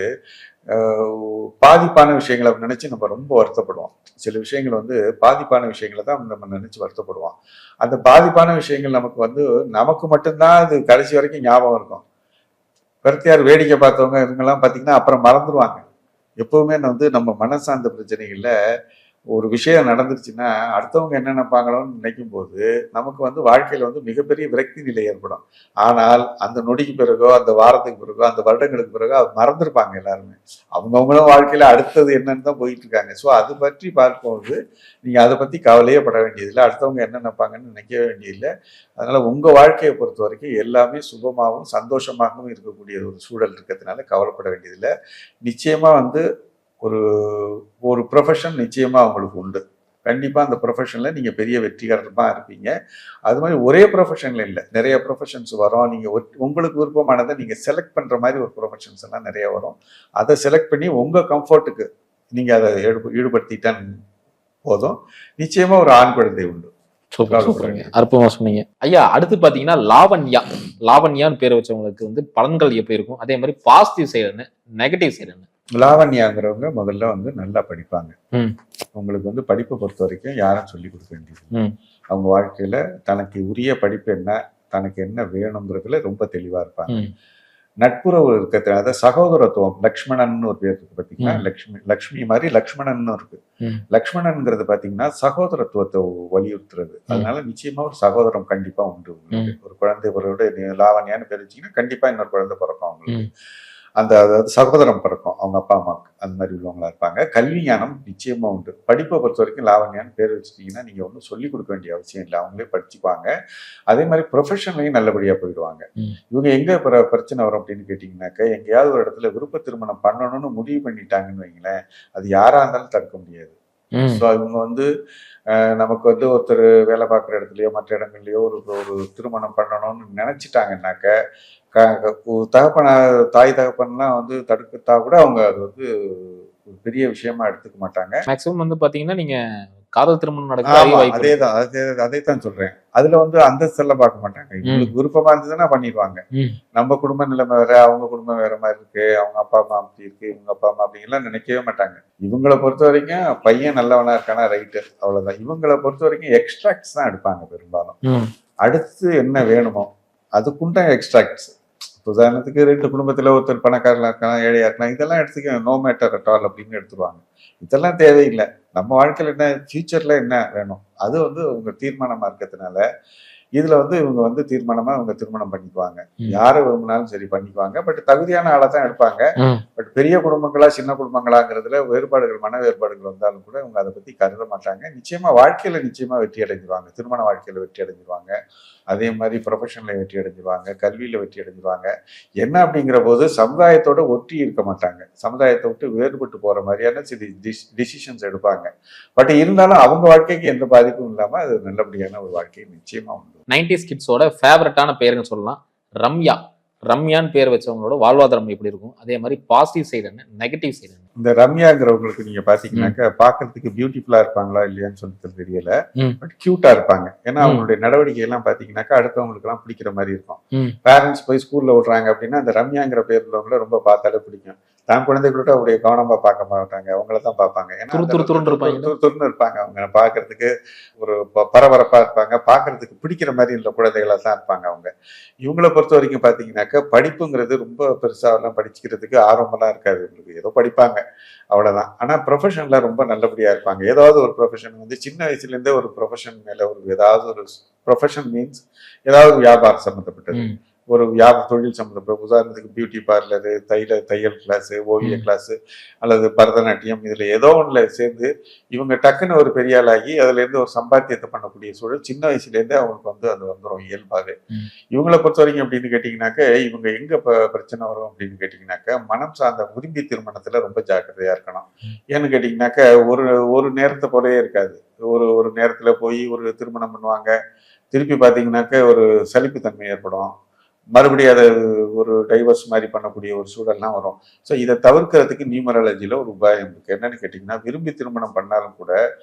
பாதிப்பான விஷயங்களை நினைச்சு நம்ம ரொம்ப வருத்தப்படுவோம். சில விஷயங்கள் வந்து பாதிப்பான விஷயங்களை தான் நம்ம நினைச்சு வருத்தப்படுவோம். அந்த பாதிப்பான விஷயங்கள் நமக்கு வந்து நமக்கு மட்டும்தான் அது கடைசி வரைக்கும் ஞாபகம் இருக்கும். பெருத்தியார் வேடிக்கை பார்த்தவங்க இவங்கெல்லாம் பார்த்தீங்கன்னா அப்புறம் மறந்துடுவாங்க. எப்பவுமே வந்து நம்ம மனசார்ந்த பிரச்சனைகள்ல ஒரு விஷயம் நடந்துருச்சுன்னா அடுத்தவங்க என்ன நினைப்பாங்களோன்னு நினைக்கும் போது நமக்கு வந்து வாழ்க்கையில வந்து மிகப்பெரிய விரக்தி நிலை ஏற்படும். ஆனால் அந்த நொடிக்கு பிறகோ அந்த வாரத்துக்கு பிறகோ அந்த வருடங்களுக்கு பிறகோ அது மறந்துருப்பாங்க எல்லாருமே. அவங்கவுங்களும் வாழ்க்கையில அடுத்தது என்னன்னு தான் போயிட்டு இருக்காங்க. ஸோ அது பற்றி பார்க்கும்போது நீங்க அதை பத்தி கவலையே பட வேண்டியதில்லை. அடுத்தவங்க என்ன நினைப்பாங்கன்னு நினைக்க வேண்டியதில்லை. அதனால உங்க வாழ்க்கையை பொறுத்த வரைக்கும் எல்லாமே சுபமாகவும் சந்தோஷமாகவும் இருக்கக்கூடிய ஒரு சூழல் இருக்கிறதுனால கவலைப்பட வேண்டியதில்லை. நிச்சயமா வந்து ஒரு ஒரு ப்ரொஃபஷன் நிச்சயமா அவங்களுக்கு உண்டு. கண்டிப்பா அந்த ப்ரொஃபஷன்ல நீங்க பெரிய வெற்றிகரமா இருப்பீங்க. அது மாதிரி ஒரே ப்ரொஃபஷன்ல இல்லை, நிறைய ப்ரொஃபஷன்ஸ் வரும். நீங்க உங்களுக்கு விருப்பமானதை நீங்க செலக்ட் பண்ற மாதிரி ஒரு ப்ரொஃபஷன்ஸ் எல்லாம் நிறைய வரும். அதை செலக்ட் பண்ணி உங்க கம்ஃபர்ட்டுக்கு நீங்க அதை ஈடுபடுத்திட்டா போதும். நிச்சயமா ஒரு ஆண் குழந்தை உண்டு. அற்புதமா சொன்னீங்க ஐயா. அடுத்து பாத்தீங்கன்னா லாவண்யான்னு பேர் வச்சவங்களுக்கு வந்து பலன்கள் எப்படி இருக்கும், அதே மாதிரி பாசிட்டிவ் சைடு என்ன, நெகட்டிவ் சைடு என்ன? லாவண்யாங்கிறவங்க முதல்ல வந்து நல்லா படிப்பாங்க. உங்களுக்கு வந்து படிப்பை பொறுத்த வரைக்கும் யாரும் சொல்லி கொடுக்க வேண்டியது. அவங்க வாழ்க்கையில தனக்கு உரிய படிப்பு என்ன, தனக்கு என்ன வேணுங்கிறதுல ரொம்ப தெளிவா இருப்பாங்க. நட்புறவு இருக்கிறது, அதாவது சகோதரத்துவம். லக்ஷ்மணன் ஒரு பேர் இருக்கு பாத்தீங்கன்னா, லக்ஷ்மி மாதிரி லக்ஷ்மணன் இருக்கு. லக்ஷ்மணன்ங்கிறது பாத்தீங்கன்னா சகோதரத்துவத்தை வலியுறுத்துறது. அதனால நிச்சயமா ஒரு சகோதரம் கண்டிப்பா உண்டு. ஒரு குழந்தை பிறகு லாவண்யான்னு பேர் வச்சீங்கன்னா கண்டிப்பா இன்னொரு குழந்தை பிறக்கும் அவங்களுக்கு. அதாவது சகோதரம் பிறக்கும் அவங்க அப்பா அம்மாவுக்கு. அந்த மாதிரி உள்ளவங்களா இருப்பாங்க. கல்வி ஞானம் நிச்சயமா உண்டு. படிப்பை பொறுத்த வரைக்கும் லாவண்யான்னு பேர் வச்சுட்டீங்கன்னா நீங்க ஒன்றும் சொல்லிக் கொடுக்க வேண்டிய அவசியம் இல்லை, அவங்களே படிச்சுப்பாங்க. அதே மாதிரி ப்ரொஃபஷன்லையும் நல்லபடியா போயிடுவாங்க. இவங்க எங்க பிரச்சனை வரும் அப்படின்னு கேட்டீங்கன்னாக்க, எங்கேயாவது ஒரு இடத்துல விருப்ப திருமணம் பண்ணணும்னு முடிவு பண்ணிட்டாங்கன்னு வைங்களேன், அது யாரா இருந்தாலும் தடுக்க முடியாது. ஸோ இவங்க வந்து நமக்கு வந்து ஒருத்தர் வேலை பார்க்குற இடத்துலயோ மற்ற இடங்கள்லயோ ஒரு திருமணம் பண்ணணும்னு நினைச்சிட்டாங்கன்னாக்க, தாய் தகப்பன்லாம் வந்து தடுக்கத்தா கூட அவங்க அது வந்து ஒரு பெரிய விஷயமா எடுத்துக்க மாட்டாங்க. மேக்ஸிமம் வந்து பாத்தீங்கன்னா நீங்க காதல் திருமணம் நடக்க அதைத்தான் சொல்றேன். அதுல வந்து அந்தஸ்தெல்லாம் பார்க்க மாட்டாங்க. இவங்களுக்கு விருப்பமா இருந்ததுன்னா பண்ணிடுவாங்க. நம்ம குடும்ப நிலைமை வேற, அவங்க குடும்பம் வேற மாதிரி இருக்கு, அவங்க அப்பா அம்மா அப்படி இருக்கு, இவங்க அப்பா அம்மா அப்படிங்கலாம் நினைக்கவே மாட்டாங்க. இவங்களை பொறுத்த வரைக்கும் பையன் நல்லவனா இருக்கானா ரைட்டு, அவ்வளவுதான். இவங்களை பொறுத்த வரைக்கும் எக்ஸ்ட்ராக்ட்ஸ் தான் எடுப்பாங்க பெரும்பாலும். அடுத்து என்ன வேணுமோ அதுக்குண்டா எக்ஸ்ட்ராக்ட்ஸ். உதாரணத்துக்கு 2 குடும்பத்துல ஒருத்தர் பணக்காரனா இருக்கலாம், ஏழையா இருக்கலாம், இதெல்லாம் எடுத்துக்க நோ மேட்டர் அட் ஆல் அப்படின்னு எடுத்துருவாங்க. இதெல்லாம் தேவையில்லை. நம்ம வாழ்க்கையில என்ன, ஃபியூச்சர்ல என்ன வேணும், அது வந்து உங்க தீர்மானமா இருக்கிறதுனால இதுல வந்து இவங்க வந்து தீர்மானமா இவங்க திருமணம் பண்ணிக்குவாங்க. யாரை விரும்பினாலும் சரி பண்ணிக்குவாங்க. பட் தகுதியான ஆளை தான் எடுப்பாங்க. பட் பெரிய குடும்பங்களா சின்ன குடும்பங்களாங்கிறதுல வேறுபாடுகள், மன வேறுபாடுகள் வந்தாலும் கூட இவங்க அதை பத்தி கருத மாட்டாங்க. நிச்சயமா வாழ்க்கையில நிச்சயமா வெற்றி அடைஞ்சிருவாங்க. திருமண வாழ்க்கையில வெற்றி அடைஞ்சிருவாங்க. அதே மாதிரி ப்ரொஃபஷன்ல வெற்றி அடைஞ்சிருவாங்க, கல்வியில வெற்றி அடைஞ்சிருவாங்க. என்ன அப்படிங்கிற போது சமுதாயத்தோட ஒட்டி இருக்க மாட்டாங்க. சமுதாயத்தை விட்டு வேறுபட்டு போற மாதிரியான சில டிசிஷன்ஸ் எடுப்பாங்க. பட் இருந்தாலும் அவங்க வாழ்க்கைக்கு எந்த பாதிப்பும் இல்லாம அது நல்லபடியான ஒரு வாழ்க்கை நிச்சயமா உண்டு. 90s கிட்ஸோட ஃபேவரட்டான பேருன்னு சொல்லலாம் ரம்யான்னு பேர் வச்சவங்களோட வாழ்வாதாரம் எப்படி இருக்கும், அதே மாதிரி பாசிட்டிவ் சைடு என்ன, நெகட்டிவ் சைடு என்ன? இந்த ரம்யாங்கிறவங்களுக்கு நீங்க பாத்தீங்கன்னாக்கா பாக்குறதுக்கு பியூட்டிஃபுல்லா இருப்பாங்களா இல்லையான்னு சொல்லிட்டு தெரியல. பட் கியூட்டா இருப்பாங்க. ஏன்னா அவங்களுடைய நடவடிக்கை எல்லாம் பாத்தீங்கன்னாக்கா அடுத்தவங்களுக்கு எல்லாம் பிடிக்கிற மாதிரி இருக்கும். பேரண்ட்ஸ் போய் ஸ்கூல்ல விடுறாங்க அப்படின்னா அந்த ரம்யாங்கிற பேர் உள்ளவங்கள ரொம்ப பார்த்தாலே பிடிக்கும். தான் குழந்தைகளோட அவருடைய கவனமா பார்க்க மாட்டாங்க, அவங்களதான் பார்ப்பாங்க. ஏன்னா துருன்னு இருப்பாங்க. அவங்க பாக்குறதுக்கு ஒரு பரபரப்பா இருப்பாங்க, பாக்குறதுக்கு பிடிக்கிற மாதிரி உள்ள குழந்தைகளா தான் இருப்பாங்க அவங்க. இவங்களை பொறுத்த வரைக்கும் பாத்தீங்கன்னாக்கா படிப்புங்கிறது ரொம்ப பெருசா எல்லாம் படிச்சுக்கிறதுக்கு ஆர்வமெல்லாம் இருக்காது. இவங்களுக்கு ஏதோ படிப்பாங்க அவ்வளவுதான். ஆனா ப்ரொஃபஷன்ல ரொம்ப நல்லபடியா இருப்பாங்க. ஏதாவது ஒரு ப்ரொஃபஷன் வந்து சின்ன வயசுல இருந்தே ஒரு ப்ரொஃபஷன் மேல ஏதாவது ஒரு ப்ரொஃபஷன் மீன்ஸ் ஏதாவது வியாபாரம் சம்பந்தப்பட்டது, ஒரு தொழில் சம்பந்தப்பட்ட, உதாரணத்துக்கு பியூட்டி பார்லரு, தையல் கிளாஸ், ஓவிய கிளாஸ் அல்லது பரதநாட்டியம், இதுல ஏதோ ஒண்ணுல சேர்ந்து இவங்க டக்குன்னு ஒரு பெரிய ஆளாகி அதுல இருந்து ஒரு சம்பாத்தியத்தை பண்ணக்கூடிய சூழல் சின்ன வயசுல இருந்தே அவங்களுக்கு வந்து அது வந்துடும் இயல்பாவே. இவங்களை பொறுத்த வரைக்கும் அப்படின்னு கேட்டீங்கன்னாக்க இவங்க எங்க பிரச்சனை வரும் அப்படின்னு கேட்டீங்கன்னாக்க மனம் சார்ந்த விரும்பி திருமணத்துல ரொம்ப ஜாக்கிரதையா இருக்கணும். ஏன்னு கேட்டீங்கன்னாக்க ஒரு நேரத்தை போலவே இருக்காது. ஒரு நேரத்துல போய் ஒரு திருமணம் பண்ணுவாங்க, திருப்பி பாத்தீங்கன்னாக்க ஒரு சலிப்புத்தன்மை ஏற்படும், மறுபடியும் அதை ஒரு டைவர்ஸ் மாதிரி பண்ணக்கூடிய ஒரு சூழல்லாம் வரும். ஸோ இதை தவிர்க்கிறதுக்கு நியூமராலஜியில் ஒரு உபாயம் இருக்கு. என்னன்னு கேட்டிங்கன்னா விரும்பி திருமணம் பண்ணாலும் கூட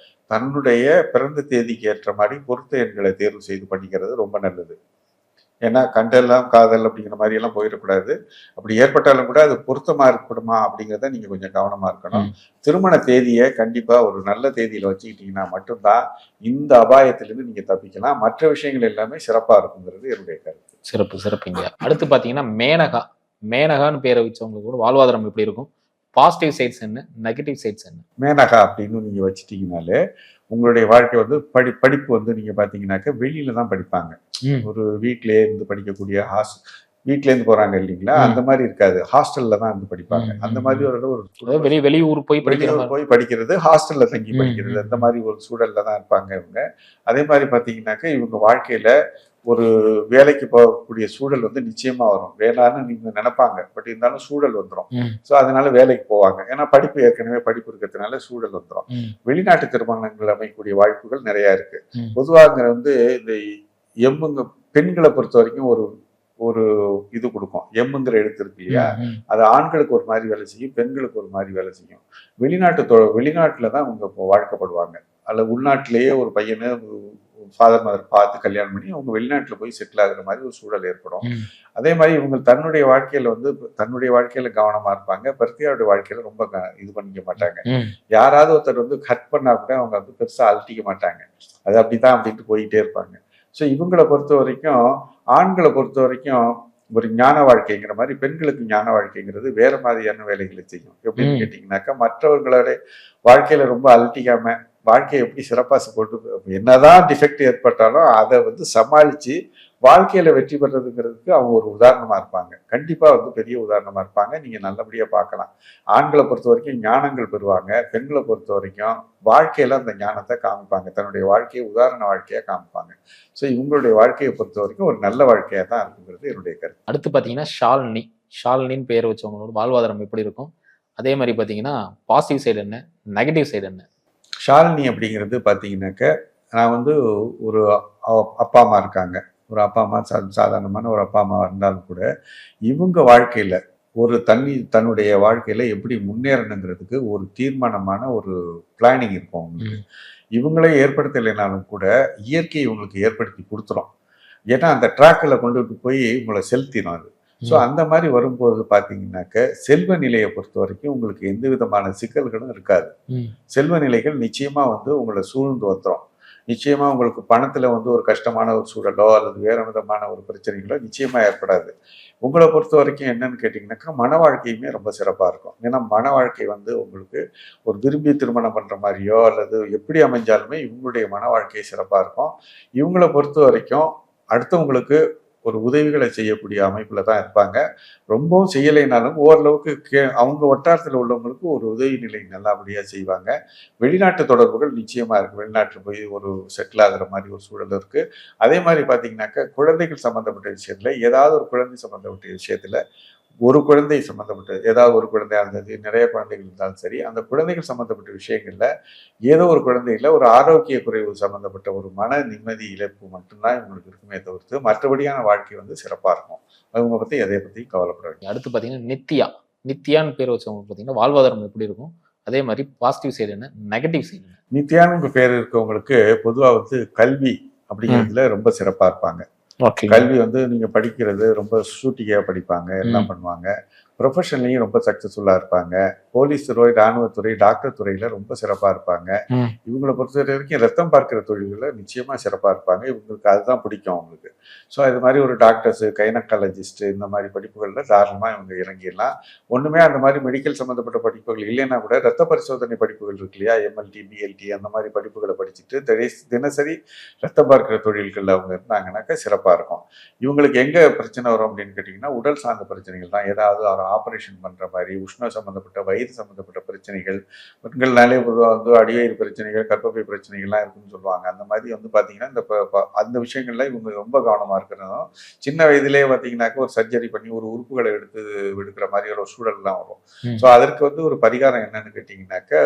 தன்னுடைய பிறந்த தேதிக்கு ஏற்ற மாதிரி பொருத்த எண்களை தேர்வு செய்து பண்ணிக்கிறது ரொம்ப நல்லது. ஏன்னா கண்டெல்லாம் காதல் அப்படிங்கிற மாதிரி எல்லாம் போயிடக்கூடாது. அப்படி ஏற்பட்டாலும் கூட அது பொருத்தமா இருக்கணுமா அப்படிங்கிறத நீங்க கொஞ்சம் கவனமா இருக்கணும். திருமண தேதியை கண்டிப்பா ஒரு நல்ல தேதியில வச்சுக்கிட்டீங்கன்னா மட்டும்தான் இந்த அபாயத்திலிருந்து நீங்க தப்பிக்கலாம். மற்ற விஷயங்கள் எல்லாமே சிறப்பா இருக்குங்கிறது என்னுடைய கருத்து. சிறப்புங்க. அடுத்து பாத்தீங்கன்னா மேனகா. மேனகான்னு பேரை வச்சவங்களுக்கு கூட வாழ்வாதாரம் எப்படி இருக்கும்? பாசிட்டிவ் சைட்ஸ் என்ன, நெகட்டிவ் சைட்ஸ் என்ன? மேனகா அப்படின்னு நீங்க வச்சுட்டீங்கனாலே உங்களுடைய வாழ்க்கை வந்து படிப்பு வந்து நீங்க பாத்தீங்கன்னாக்க வெளியில தான் படிப்பாங்க. ஒரு வீட்டிலே இருந்து படிக்கக்கூடிய வீட்ல இருந்து போறாங்க இல்லைங்களா, அந்த மாதிரி இருக்காது. ஹாஸ்டல்ல தான் வந்து படிப்பாங்க. அந்த மாதிரி ஒரு வெளியூர் போய் படிக்கிறது, ஹாஸ்டல்ல தங்கி படிக்கிறது, அந்த மாதிரி ஒரு சூழல்ல தான் இருப்பாங்க இவங்க. அதே மாதிரி பாத்தீங்கன்னாக்க இவங்க வாழ்க்கையில ஒரு வேலைக்கு போகக்கூடிய சூழல் வந்து நிச்சயமா வரும். வேளான்னு நீங்க நினைப்பாங்க, பட் இருந்தாலும் சூழல் வந்துடும். ஸோ அதனால வேலைக்கு போவாங்க. ஏன்னா படிப்பு ஏற்கனவே படிப்பு இருக்கிறதுனால சூழல் வந்துடும். வெளிநாட்டு திருமணங்கள் அமைக்கக்கூடிய வாய்ப்புகள் நிறைய இருக்கு. பொதுவாக வந்து இந்த எம்முங்க பெண்களை பொறுத்த வரைக்கும் ஒரு இது கொடுக்கும். எம்முங்கிற எழுத்து இருக்கு இல்லையா, அது ஆண்களுக்கு ஒரு மாதிரி வேலை செய்யும், பெண்களுக்கு ஒரு மாதிரி வேலை செய்யும். வெளிநாட்டுல தான் அவங்க வாழ்க்கப்படுவாங்க. அல்ல உள்நாட்டிலேயே ஒரு பையனை ஃபாதர் மதர் பார்த்து கல்யாணம் பண்ணி அவங்க வெளிநாட்டுல போய் செட்டில் ஆகுற மாதிரி ஒரு சூழல் ஏற்படும். அதே மாதிரி இவங்க தன்னுடைய வாழ்க்கையில கவனமா இருப்பாங்க. பர்த்தியாருடைய வாழ்க்கையில ரொம்ப இது பண்ணிக்க மாட்டாங்க. யாராவது ஒருத்தர் வந்து கட் பண்ணா கூட அவங்க வந்து பெருசா அழட்டிக்க மாட்டாங்க. அது அப்படித்தான் அப்படின்ட்டு போயிட்டே இருப்பாங்க. ஸோ இவங்களை பொறுத்த வரைக்கும், ஆண்களை பொறுத்த வரைக்கும் ஒரு ஞான வாழ்க்கைங்கிற மாதிரி, பெண்களுக்கு ஞான வாழ்க்கைங்கிறது வேற மாதிரியான வேலைகளை செய்யும். எப்படின்னு கேட்டீங்கன்னாக்கா, மற்றவர்களோட வாழ்க்கையில ரொம்ப அழட்டிக்காம வாழ்க்கையை எப்படி சிறப்பா போட்டு என்னதான் டிஃபெக்ட் ஏற்பட்டாலும் அதை வந்து சமாளிச்சு வாழ்க்கையில வெற்றி பெறதுங்கிறதுக்கு அவங்க ஒரு உதாரணமா இருப்பாங்க. கண்டிப்பா வந்து பெரிய உதாரணமா இருப்பாங்க. நீங்க நல்லபடியா பார்க்கலாம். ஆண்களை பொறுத்த வரைக்கும் ஞானங்கள் பெறுவாங்க. பெண்களை பொறுத்த வரைக்கும் வாழ்க்கையில அந்த ஞானத்தை காமிப்பாங்க. தன்னுடைய வாழ்க்கையை உதாரண வாழ்க்கையா காமிப்பாங்க. ஸோ இவங்களுடைய வாழ்க்கையை பொறுத்த வரைக்கும் ஒரு நல்ல வாழ்க்கையா தான் இருக்குங்கிறது என்னுடைய கருத்து. அடுத்து பாத்தீங்கன்னா ஷாலினின்னு பேர் வச்சவங்களோட வாழ்வாதாரம் எப்படி இருக்கும்? அதே மாதிரி பாத்தீங்கன்னா பாசிட்டிவ் சைடு என்ன, நெகட்டிவ் சைடு என்ன? ஷாலினி அப்படிங்கிறது பார்த்தீங்கன்னாக்க, நான் வந்து ஒரு அப்பா அம்மா இருக்காங்க. ஒரு அப்பா அம்மா சாதாரணமான ஒரு அப்பா அம்மா இருந்தாலும் கூட இவங்க வாழ்க்கையில தன்னுடைய வாழ்க்கையில எப்படி முன்னேறணுங்கிறதுக்கு ஒரு தீர்மானமான ஒரு பிளானிங் இருக்கும் அவங்களுக்கு. இவங்களே ஏற்படுத்தலைனாலும் கூட இயற்கை இவங்களுக்கு ஏற்படுத்தி கொடுத்துரும். ஏன்னா அந்த ட்ராக்கில் கொண்டு போய் உங்களை செலுத்திடும் அது. ஸோ அந்த மாதிரி வரும்போது பார்த்தீங்கன்னாக்க, செல்வ நிலையை பொறுத்த வரைக்கும் உங்களுக்கு எந்த விதமான சிக்கல்களும் இருக்காது. செல்வ நிலைகள் நிச்சயமா வந்து உங்களை சூழ்ந்து வந்துடும். நிச்சயமா உங்களுக்கு பணத்துல வந்து ஒரு கஷ்டமான ஒரு சூழலோ அல்லது வேற விதமான ஒரு பிரச்சனைகளோ நிச்சயமா ஏற்படாது. உங்களை பொறுத்த வரைக்கும் என்னன்னு கேட்டீங்கன்னாக்கா, மன வாழ்க்கையுமே ரொம்ப சிறப்பா இருக்கும். ஏன்னா மன வாழ்க்கை வந்து உங்களுக்கு ஒரு விரும்பி திருமணம் பண்ற மாதிரியோ அல்லது எப்படி அமைஞ்சாலுமே இவங்களுடைய மன வாழ்க்கை சிறப்பா இருக்கும். இவங்களை பொறுத்த வரைக்கும் அடுத்தவங்களுக்கு ஒரு உதவிகளை செய்யக்கூடிய அமைப்புல தான் இருப்பாங்க. ரொம்பவும் செய்யலைனாலும் ஓரளவுக்கு அவங்க வட்டாரத்தில் உள்ளவங்களுக்கு ஒரு உதவி நிலை நல்லபடியா செய்வாங்க. வெளிநாட்டு தொடர்புகள் நிச்சயமா இருக்கு. வெளிநாட்டில் போய் ஒரு செட்டில் ஆகுற மாதிரி ஒரு சூழல் இருக்கு. அதே மாதிரி பார்த்தீங்கன்னாக்கா, குழந்தைகள் சம்பந்தப்பட்ட விஷயத்துல ஏதாவது ஒரு குழந்தை சம்பந்தப்பட்ட விஷயத்துல ஒரு குழந்தை சம்பந்தப்பட்ட ஏதாவது ஒரு குழந்தையா இருந்தது, நிறைய குழந்தைகள் இருந்தாலும் சரி, அந்த குழந்தைகள் சம்பந்தப்பட்ட விஷயங்கள்ல ஏதோ ஒரு குழந்தைகள ஒரு ஆரோக்கிய குறைவு சம்பந்தப்பட்ட ஒரு மன நிம்மதி இழப்பு மட்டும்தான் இவங்களுக்கு இருக்குமே தவிர்த்து மற்றபடியான வாழ்க்கை வந்து சிறப்பா இருக்கும். அவங்க பத்தி எதை பத்தியும் கவலைப்பட வேண்டிய. அடுத்து பாத்தீங்கன்னா நித்யான்னு பேர் வச்சவங்க பாத்தீங்கன்னா வாழ்வாதாரம் எப்படி இருக்கும்? அதே மாதிரி பாசிட்டிவ் சைடு என்ன, நெகட்டிவ் சைடு என்ன? நித்யான்னு பேர் இருக்கவங்களுக்கு பொதுவா வந்து கல்வி அப்படிங்கிறதுல ரொம்ப சிறப்பா இருப்பாங்க. கல்வி வந்து நீங்க படிக்கிறது ரொம்ப ஷூட்டிங்கா படிப்பாங்க, எல்லாம் பண்ணுவாங்க. ப்ரொஃபஷன்லையும் ரொம்ப சக்சஸ்ஃபுல்லா இருப்பாங்க. போலீஸ் துறை, ராணுவத்துறை, டாக்டர் துறையில ரொம்ப சிறப்பா இருப்பாங்க. இவங்களை பொறுத்த வரைக்கும் ரத்தம் பார்க்கிற தொழில்களை நிச்சயமா சிறப்பா இருப்பாங்க. இவங்களுக்கு அதுதான் பிடிக்கும் அவங்களுக்கு. ஸோ இது மாதிரி ஒரு டாக்டர்ஸ், கைனகாலஜிஸ்ட் இந்த மாதிரி படிப்புகள்ல தாராளமா இவங்க இறங்கிடலாம். ஒண்ணுமே அந்த மாதிரி மெடிக்கல் சம்பந்தப்பட்ட படிப்புகள் இல்லைன்னா கூட ரத்த பரிசோதனை படிப்புகள் இருக்கு இல்லையா, எம்எல்டி, பிஎல்டி அந்த மாதிரி படிப்புகளை படிச்சுட்டு தினசரி ரத்தம் பார்க்கிற தொழில்கள் அவங்க இருந்தாங்கன்னாக்கா சிறப்பா இருக்கும். இவங்களுக்கு எங்க பிரச்சனை வரும் அப்படின்னு கேட்டீங்கன்னா, உடல் சார்ந்த பிரச்சனைகள் தான். ஏதாவது ஆபரேஷன் பண்ற மாதிரி, உஷ்ண சம்பந்தப்பட்ட, வயிறு சம்பந்தப்பட்ட பிரச்சனைகள், பெண்கள்னாலே பொதுவாக வந்து அடிவயிறு பிரச்சனைகள், கர்ப்பப்பை பிரச்சனைகள்லாம் இருக்குன்னு சொல்லுவாங்க. அந்த மாதிரி வந்து பாத்தீங்கன்னா அந்த விஷயங்கள்ல இவங்க ரொம்ப கவனமா இருக்கிறதும், சின்ன வயதிலேயே பாத்தீங்கன்னாக்க ஒரு சர்ஜரி பண்ணி ஒரு உறுப்புகளை எடுக்கிற மாதிரி ஒரு சூழல்லாம் வரும். ஸோ அதற்கு வந்து ஒரு பரிகாரம் என்னன்னு கேட்டீங்கன்னாக்க,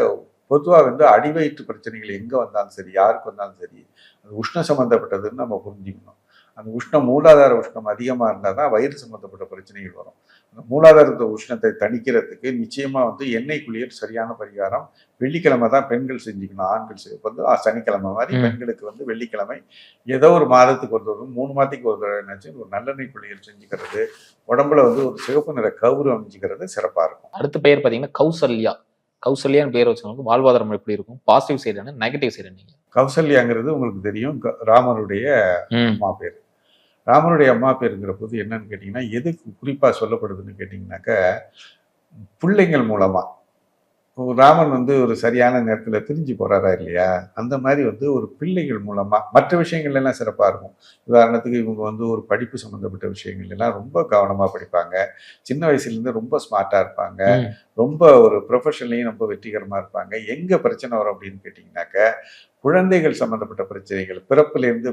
பொதுவாக வந்து அடிவயிற்று பிரச்சனைகள் எங்க வந்தாலும் சரி, யாருக்கு வந்தாலும் சரி, அது உஷ்ண சம்பந்தப்பட்டதுன்னு நம்ம புரிஞ்சுக்கணும். அந்த உஷ்ணம் மூலாதார உஷ்ணம் அதிகமாக இருந்தால் தான் வயிறு சம்மந்தப்பட்ட பிரச்சனைகள் வரும். அந்த மூலாதார உஷ்ணத்தை தணிக்கிறதுக்கு நிச்சயமாக வந்து எண்ணெய் குளியல் சரியான பரிகாரம். வெள்ளிக்கிழமை தான் பெண்கள் செஞ்சுக்கணும். ஆண்கள் வந்து சனிக்கிழமை மாதிரி பெண்களுக்கு வந்து வெள்ளிக்கிழமை ஏதோ ஒரு மாதத்துக்கு ஒரு தடவை 3 மாதத்துக்கு ஒரு தடவை நினச்சி ஒரு நல்லெண்ணெய் குளியல் செஞ்சுக்கிறது, உடம்புல வந்து ஒரு சிவப்பு நிற கவுரு அமைஞ்சிக்கிறது சிறப்பாக இருக்கும். அடுத்த பெயர் பார்த்தீங்கன்னா கௌசல்யா. கௌசல்யான்னு பேர் வச்சவங்களுக்கு வாழ்வாதாரம் எப்படி இருக்கும்? பாசிட்டிவ் சைடு என்ன, நெகட்டிவ் சைடு என்ன? கௌசல்யாங்கிறது உங்களுக்கு தெரியும், ராமருடைய அம்மா பேர். ராமருடைய அம்மா பேருங்கிற போது என்னன்னு கேட்டிங்கன்னா, எதுக்கு குறிப்பாக சொல்லப்படுதுன்னு கேட்டிங்கனாக்கா, பிள்ளைங்கள் மூலமாக ராமன் வந்து ஒரு சரியான நேரத்தில் பிரிஞ்சு போறாரா இல்லையா, அந்த மாதிரி வந்து ஒரு பிள்ளைகள் மூலமாக மற்ற விஷயங்கள் எல்லாம் சிறப்பாக இருக்கும். உதாரணத்துக்கு இவங்க வந்து ஒரு படிப்பு சம்மந்தப்பட்ட விஷயங்கள் எல்லாம் ரொம்ப கவனமாக படிப்பாங்க. சின்ன வயசுலேருந்து ரொம்ப ஸ்மார்ட்டாக இருப்பாங்க. ரொம்ப ஒரு ப்ரொஃபஷன்லையும் ரொம்ப வெற்றிகரமாக இருப்பாங்க. எங்கே பிரச்சனை வரும் அப்படின்னு கேட்டிங்கனாக்கா, குழந்தைகள் சம்மந்தப்பட்ட பிரச்சனைகள்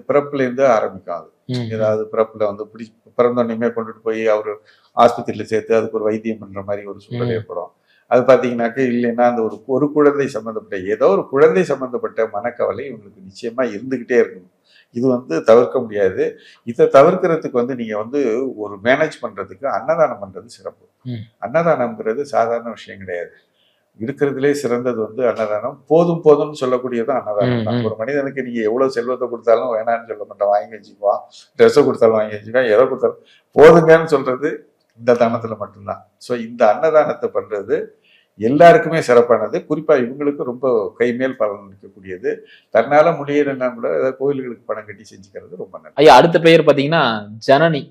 பிறப்புலேருந்து ஆரம்பிக்கும். அது ஏதாவது பிறப்பில் வந்து பிறந்தோடனே கொண்டுட்டு போய் அவர் ஆஸ்பத்திரியில் சேர்த்து அதுக்கு ஒரு வைத்தியம் பண்ணுற மாதிரி ஒரு சூழல் ஏற்படும். அது பார்த்தீங்கன்னாக்க இல்லைன்னா அந்த ஒரு குழந்தை சம்மந்தப்பட்ட ஏதோ ஒரு குழந்தை சம்மந்தப்பட்ட மனக்கவலை இவங்களுக்கு நிச்சயமா இருந்துகிட்டே இருக்கணும். இது வந்து தவிர்க்க முடியாது. இதை தவிர்க்கிறதுக்கு வந்து நீங்க வந்து ஒரு மேனேஜ் பண்றதுக்கு அன்னதானம் பண்றது சிறப்பு. அன்னதானம்ங்கிறது சாதாரண விஷயம் கிடையாது. இருக்கிறதுலே சிறந்தது வந்து அன்னதானம். போதும் போதும்னு சொல்லக்கூடியது அன்னதானம் தான். ஒரு மனிதனுக்கு நீங்க எவ்வளவு செல்வத்தை கொடுத்தாலும் வேணான்னு சொல்ல மாட்டேன், வாங்கி வச்சுக்குவான். ட்ரெஸ்ஸை கொடுத்தாலும் வாங்கி வச்சுக்குவான், எதை கொடுத்தாலும் போதுங்கன்னு சொல்றது இந்த தானத்துல மட்டும்தான். ஸோ இந்த அன்னதானத்தை பண்றது எல்லாருக்குமே சிறப்பானது. குறிப்பா இவங்களுக்கு ரொம்ப கைமேல் பலன் அளிக்கக்கூடியது. தன்னால முடியலன்னா கூட ஏதாவது கோயில்களுக்கு பணம் கட்டி செஞ்சுக்கிறது ரொம்ப நல்லது. ஐயா, அடுத்த பெயர் பாத்தீங்கன்னா ஜனனி.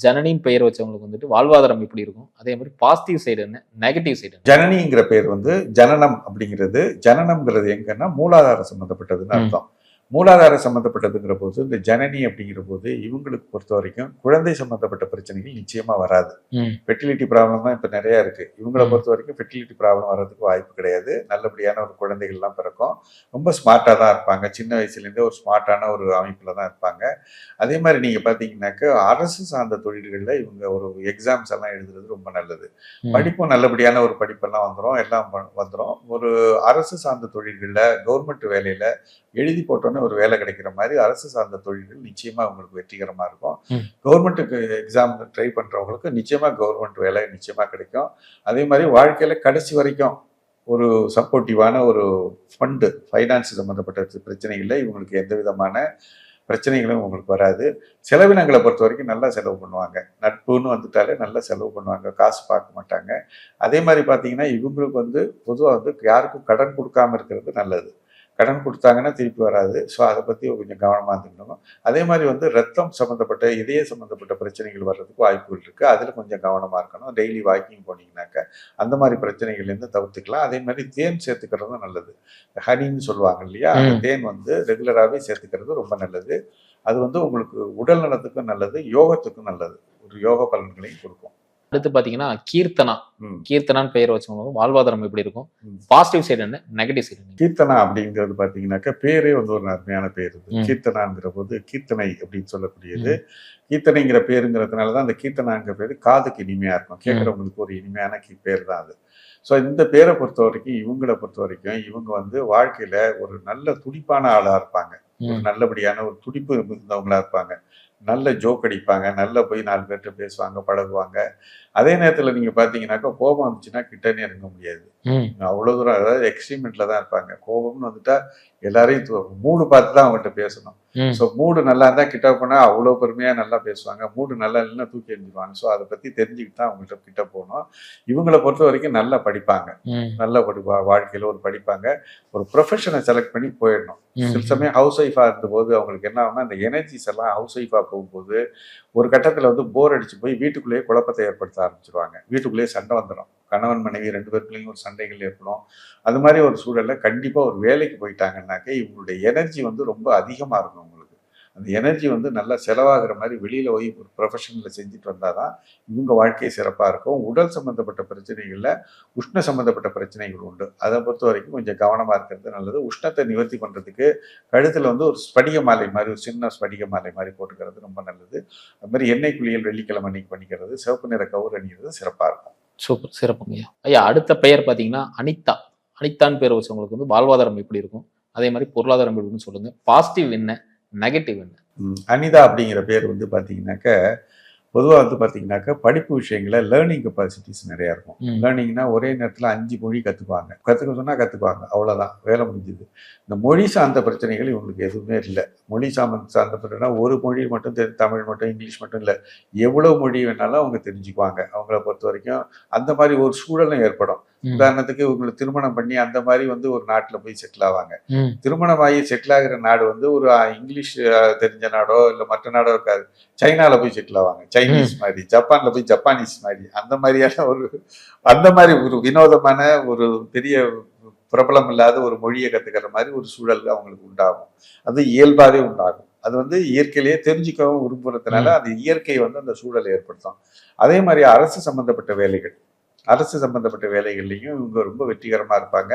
ஜனனின்னு பெயர் வச்சவங்களுக்கு வந்துட்டு வாழ்வாதாரம் எப்படி இருக்கும்? அதே மாதிரி பாசிட்டிவ் சைடு என்ன, நெகட்டிவ் சைடு? ஜனனிங்கிற பேர் வந்து ஜனனம் அப்படிங்கிறது, ஜனனம்ங்கிறது எங்கன்னா மூலாதாரம் சம்பந்தப்பட்டதுன்னு அர்த்தம். மூலாதார சம்மந்தப்பட்டதுங்கிற போது இந்த ஜனனி அப்படிங்கிற போது இவங்களுக்கு பொறுத்த வரைக்கும் குழந்தை சம்மந்தப்பட்ட பிரச்சனைகள் நிச்சயமா வராது. ஃபெர்டிலிட்டி ப்ராப்ளம் தான் இப்ப நிறைய இருக்கு. இவங்களை பொறுத்த வரைக்கும் ஃபெர்டிலிட்டி ப்ராப்ளம் வர்றதுக்கு வாய்ப்பு கிடையாது. நல்லபடியான ஒரு குழந்தைகள்லாம் பிறக்கும். ரொம்ப ஸ்மார்ட்டா தான் இருப்பாங்க. சின்ன வயசுலேருந்தே ஒரு ஸ்மார்ட்டான ஒரு அமைப்புல தான் இருப்பாங்க. அதே மாதிரி நீங்க பாத்தீங்கன்னாக்க அரசு சார்ந்த தொழில்கள்ல இவங்க ஒரு எக்ஸாம்ஸ் எல்லாம் எழுதுறது ரொம்ப நல்லது. படிப்பும் நல்லபடியான ஒரு படிப்பெல்லாம் வந்துடும், எல்லாம் வந்துடும். ஒரு அரசு சார்ந்த தொழில்கள்ல கவர்மெண்ட் வேலையில எழுதி போட்டோன்னே ஒரு வேலை கிடைக்கிற மாதிரி அரசு சார்ந்த தொழில்கள் நிச்சயமா அவங்களுக்கு வெற்றிகரமா இருக்கும். கவர்மெண்ட்டுக்கு எக்ஸாம் ட்ரை பண்றவங்களுக்கு நிச்சயமா கவர்மெண்ட் வேலை நிச்சயமா கிடைக்கும். அதே மாதிரி வாழ்க்கையில கடைசி வரைக்கும் ஒரு சப்போர்ட்டிவான ஒரு ஃபண்டு, ஃபைனான்ஸ் சம்மந்தப்பட்ட பிரச்சனைகள்ல இவங்களுக்கு எந்த விதமான பிரச்சனைகளும் உங்களுக்கு வராது. செலவினங்களை பொறுத்த வரைக்கும் நல்லா செலவு பண்ணுவாங்க. நட்புன்னு வந்துட்டாலே நல்லா செலவு பண்ணுவாங்க, காசு பார்க்க மாட்டாங்க. அதே மாதிரி பார்த்தீங்கன்னா இவங்களுக்கு வந்து பொதுவாக வந்து யாருக்கும் கடன் கொடுக்காம இருக்கிறது நல்லது. கடன் கொடுத்தாங்கன்னா திருப்பி வராது. ஸோ அதை பற்றி கொஞ்சம் கவனமாக இருந்துக்கணும். அதே மாதிரி வந்து ரத்தம் சம்மந்தப்பட்ட இதய சம்மந்தப்பட்ட பிரச்சனைகள் வர்றதுக்கு வாய்ப்புகள் இருக்குது. அதில் கொஞ்சம் கவனமாக இருக்கணும். டெய்லி வாக்கிங் போனீங்கன்னாக்க அந்த மாதிரி பிரச்சனைகள்லேருந்து தவிர்த்துக்கலாம். அதே மாதிரி தேன் சேர்த்துக்கிறதும் நல்லது. ஹனின்னு சொல்லுவாங்க இல்லையா, அந்த தேன் வந்து ரெகுலராகவே சேர்த்துக்கிறது ரொம்ப நல்லது. அது வந்து உங்களுக்கு உடல் நலத்துக்கும் நல்லது, யோகத்துக்கும் நல்லது. ஒரு யோக பலன்களையும் கொடுக்கும். அடுத்து பாத்தீங்கன்னா கீர்த்தனா. கீர்த்தனான்னு பெயர் வச்சவங்க வாழ்வாதாரம் எப்படி இருக்கும்? பாசிட்டிவ் சைடு என்ன, நெகட்டிவ் சைடு என்ன? கீர்த்தனா அப்படிங்கிறது பாத்தீங்கன்னாக்கா பேரே வந்து ஒரு அருமையான பேர். கீர்த்தனாங்கிற போது கீர்த்தனை அப்படின்னு சொல்லக்கூடியது. கீர்த்தனைங்கிற பேருங்கிறதுனாலதான் அந்த கீர்த்தனாங்கிற பேரு காதுக்கு இனிமையா இருக்கும். கேட்கறவங்களுக்கு ஒரு இனிமையான பேர் தான் அது. ஸோ இந்த பேரை பொறுத்த வரைக்கும் இவங்களை பொறுத்த வரைக்கும் இவங்க வந்து வாழ்க்கையில ஒரு நல்ல துடிப்பான ஆளா இருப்பாங்க. ஒரு நல்லபடியான ஒரு துடிப்பு இருந்தவங்களா இருப்பாங்க. நல்ல ஜோக் அடிப்பாங்க, நல்ல போய் 4 பேர்கிட்ட பேசுவாங்க, பழகுவாங்க. அதே நேரத்தில் நீங்க பாத்தீங்கன்னாக்கா கோபம் வந்துச்சுன்னா கிட்டே இருக்க முடியாது. அவ்வளவு தூரம், அதாவது எக்ஸ்ட்ரீமெண்ட்ல தான் இருப்பாங்க. கோபம்னு வந்துட்டா எல்லாரையும் மூடு பார்த்து தான் அவங்ககிட்ட பேசணும். ஸோ மூடு நல்லா இருந்தா கிட்ட போனா அவ்வளவு பெருமையா நல்லா பேசுவாங்க. மூடு நல்லா இல்லைன்னா தூக்கி எறிஞ்சிருவாங்க. ஸோ அதை பத்தி தெரிஞ்சுக்கிட்டு தான் அவங்கள்ட்ட கிட்ட போகணும். இவங்களை பொறுத்த வரைக்கும் நல்லா படிப்பாங்க, நல்லா வாழ்க்கையில ஒரு படிப்பாங்க. ஒரு ப்ரொஃபஷனை செலக்ட் பண்ணி போயிடணும். சில சமயம் ஹவுஸ் ஒய்ஃபா இருந்தபோது அவங்களுக்கு என்ன ஆகும்னா இந்த எனர்ஜிஸ் எல்லாம் ஹவுஸ் ஒய்ஃபா போகும்போது ஒரு கட்டத்துல வந்து போர் அடிச்சு போய் வீட்டுக்குள்ளேயே குழப்பத்தை ஏற்படுத்த ஆரம்பிச்சிருவாங்க. வீட்டுக்குள்ளேயே சண்டை வந்துடும். கணவன் மனைவி 2 பேருக்குள்ளேயும் ஒரு சண்டைகள் ஏற்படும். அது மாதிரி ஒரு சூழல்ல கண்டிப்பா ஒரு வேலைக்கு போயிட்டாங்கன்னாக்க இவங்களுடைய எனர்ஜி வந்து ரொம்ப அதிகமா இருக்கும். உங்களுக்கு அந்த எனர்ஜி வந்து நல்லா செலவாகிற மாதிரி வெளியில போய் ஒரு ப்ரொஃபஷனில் செஞ்சுட்டு வந்தாதான் இவங்க வாழ்க்கை சிறப்பாக இருக்கும். உடல் சம்பந்தப்பட்ட பிரச்சனைகள்ல உஷ்ண சம்பந்தப்பட்ட பிரச்சனைகள் உண்டு. அதை பொறுத்த வரைக்கும் கொஞ்சம் கவனமா இருக்கிறது நல்லது. உஷ்ணத்தை நிவர்த்தி பண்றதுக்கு கழுத்துல வந்து ஒரு ஸ்படிக மாலை மாதிரி, ஒரு சின்ன ஸ்படிக மாலை மாதிரி போட்டுக்கிறது ரொம்ப நல்லது. அது மாதிரி எண்ணெய் குளியல் வெள்ளிக்கிழமை அன்னைக்கு பண்ணிக்கிறது, சிவப்பு நிற கவுர் அணிகிறது சிறப்பாக இருக்கும். சூப்பர், சிறப்புங்க ஐயா. அடுத்த பெயர் பாத்தீங்கன்னா அனிதா. அனிதான்னு பேர் வச்சவங்களுக்கு வந்து வாழ்வாதாரம் எப்படி இருக்கும்? அதே மாதிரி பொருளாதாரம் எப்படின்னு சொல்லுங்க. பாசிட்டிவ் என்ன, நெகட்டிவ் என்ன? அனிதா அப்படிங்கிற பேர் வந்து பார்த்தீங்கன்னாக்க பொதுவாக வந்து பார்த்தீங்கன்னாக்கா படிப்பு விஷயங்களில் லேர்னிங் கெப்பாசிட்டிஸ் நிறையா இருக்கும். லேர்னிங்னா ஒரே நேரத்தில் 5 மொழி கற்றுப்பாங்க. கற்றுக்க சொன்னால் கற்றுக்குவாங்க, அவ்வளோதான், வேலை முடிஞ்சுது. இந்த மொழி சார்ந்த பிரச்சனைகள் இவங்களுக்கு எதுவுமே இல்லை. மொழி சார்ந்த பிரச்சனை ஒரு மொழி மட்டும் தமிழ் மட்டும் இங்கிலீஷ் மட்டும் இல்லை, எவ்வளோ மொழி வேணாலும் அவங்க தெரிஞ்சுக்குவாங்க. அவங்கள பொறுத்த வரைக்கும் அந்த மாதிரி ஒரு சூழலும் ஏற்படும். உதாரணத்துக்கு இவங்களை திருமணம் பண்ணி அந்த மாதிரி வந்து ஒரு நாட்டில் போய் செட்டில் ஆவாங்க. திருமணமாகி செட்டில் ஆகிற நாடு வந்து ஒரு இங்கிலீஷ் தெரிஞ்ச நாடோ இல்லை மற்ற நாடோ இருக்காது. சைனாவில் போய் செட்டில் ஆவாங்க, சைனீஸ் மாதிரி. ஜப்பானில் போய் ஜப்பானீஸ் மாதிரி. அந்த மாதிரியான ஒரு வினோதமான ஒரு பெரிய பிரபலம் இல்லாத ஒரு மொழியை கற்றுக்கிற மாதிரி ஒரு சூழல் அவங்களுக்கு உண்டாகும். அது இயல்பாகவே உண்டாகும். அது வந்து இயற்கையிலேயே தெரிஞ்சுக்கவும் விரும்புறதுனால அது இயற்கை வந்து அந்த சூழலை ஏற்படுத்தும். அதே மாதிரி அரசு சம்பந்தப்பட்ட வேலைகள்லையும் இவங்க ரொம்ப வெற்றிகரமாக இருப்பாங்க.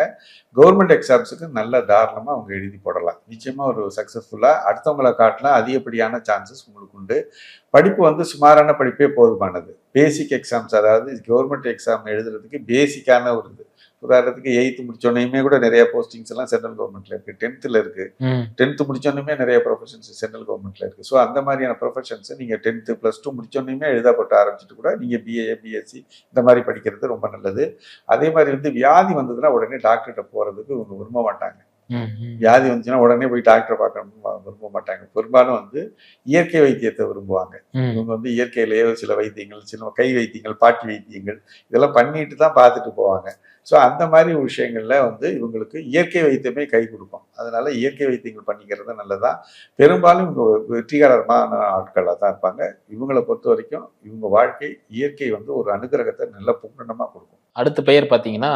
கவர்மெண்ட் எக்ஸாம்ஸுக்கு நல்ல தாராளமாக அவங்க எழுதி போடலாம். நிச்சயமாக ஒரு சக்ஸஸ்ஃபுல்லாக அடுத்தவங்களை காட்டினா அதிகப்படியான சான்சஸ் உங்களுக்கு உண்டு. படிப்பு வந்து சுமாரான படிப்பே போதுமானது. பேசிக் எக்ஸாம்ஸ், அதாவது கவர்மெண்ட் எக்ஸாம் எழுதுறதுக்கு பேசிக்கான ஒரு இது. உதாரணத்துக்கு 8th முடிச்சோன்னையுமே கூட நிறைய போஸ்டிங்ஸ் எல்லாம் சென்ட்ரல் கவர்மெண்ட்ல இருக்கு. 10th இருக்கு. 10th முடிச்சோன்னுமே நிறைய ப்ரொஃபஷன்ஸ் சென்ட்ரல் கவர்மெண்ட்ல இருக்கு. ஸோ அந்த மாதிரியான ப்ரொஃபஷன்ஸ் நீங்க 10th +2 முடிச்சோன்னுமே எழுதப்பட்டு ஆரம்பிச்சுட்டு கூட நீங்க BA BSc இந்த மாதிரி படிக்கிறது ரொம்ப நல்லது. அதே மாதிரி வந்து வியாதி வந்ததுன்னா உடனே டாக்டர்கிட்ட போறதுக்கு இவங்க விரும்ப மாட்டாங்க. வியாதி வந்துச்சுன்னா உடனே போய் டாக்டரை பார்க்கணும்னு விரும்ப மாட்டாங்க. பெரும்பாலும் வந்து இயற்கை வைத்தியத்தை விரும்புவாங்க. இவங்க வந்து இயற்கையிலேயே சில வைத்தியங்கள், சில கை வைத்தியங்கள், பாட்டி வைத்தியங்கள் இதெல்லாம் பண்ணிட்டு தான் பார்த்துட்டு போவாங்க. ஸோ அந்த மாதிரி விஷயங்கள்ல வந்து இவங்களுக்கு இயற்கை வைத்தியமே கை கொடுக்கும். அதனால இயற்கை வைத்தியங்கள் பண்ணிக்கிறது நல்லதான். பெரும்பாலும் இவங்க வெற்றிகரமான ஆட்களாக தான் இருப்பாங்க. இவங்களை பொறுத்த வரைக்கும் இவங்க வாழ்க்கை இயற்கை வந்து ஒரு அனுகிரகத்தை நல்ல பூரணமாக கொடுக்கும். அடுத்த பெயர் பார்த்தீங்கன்னா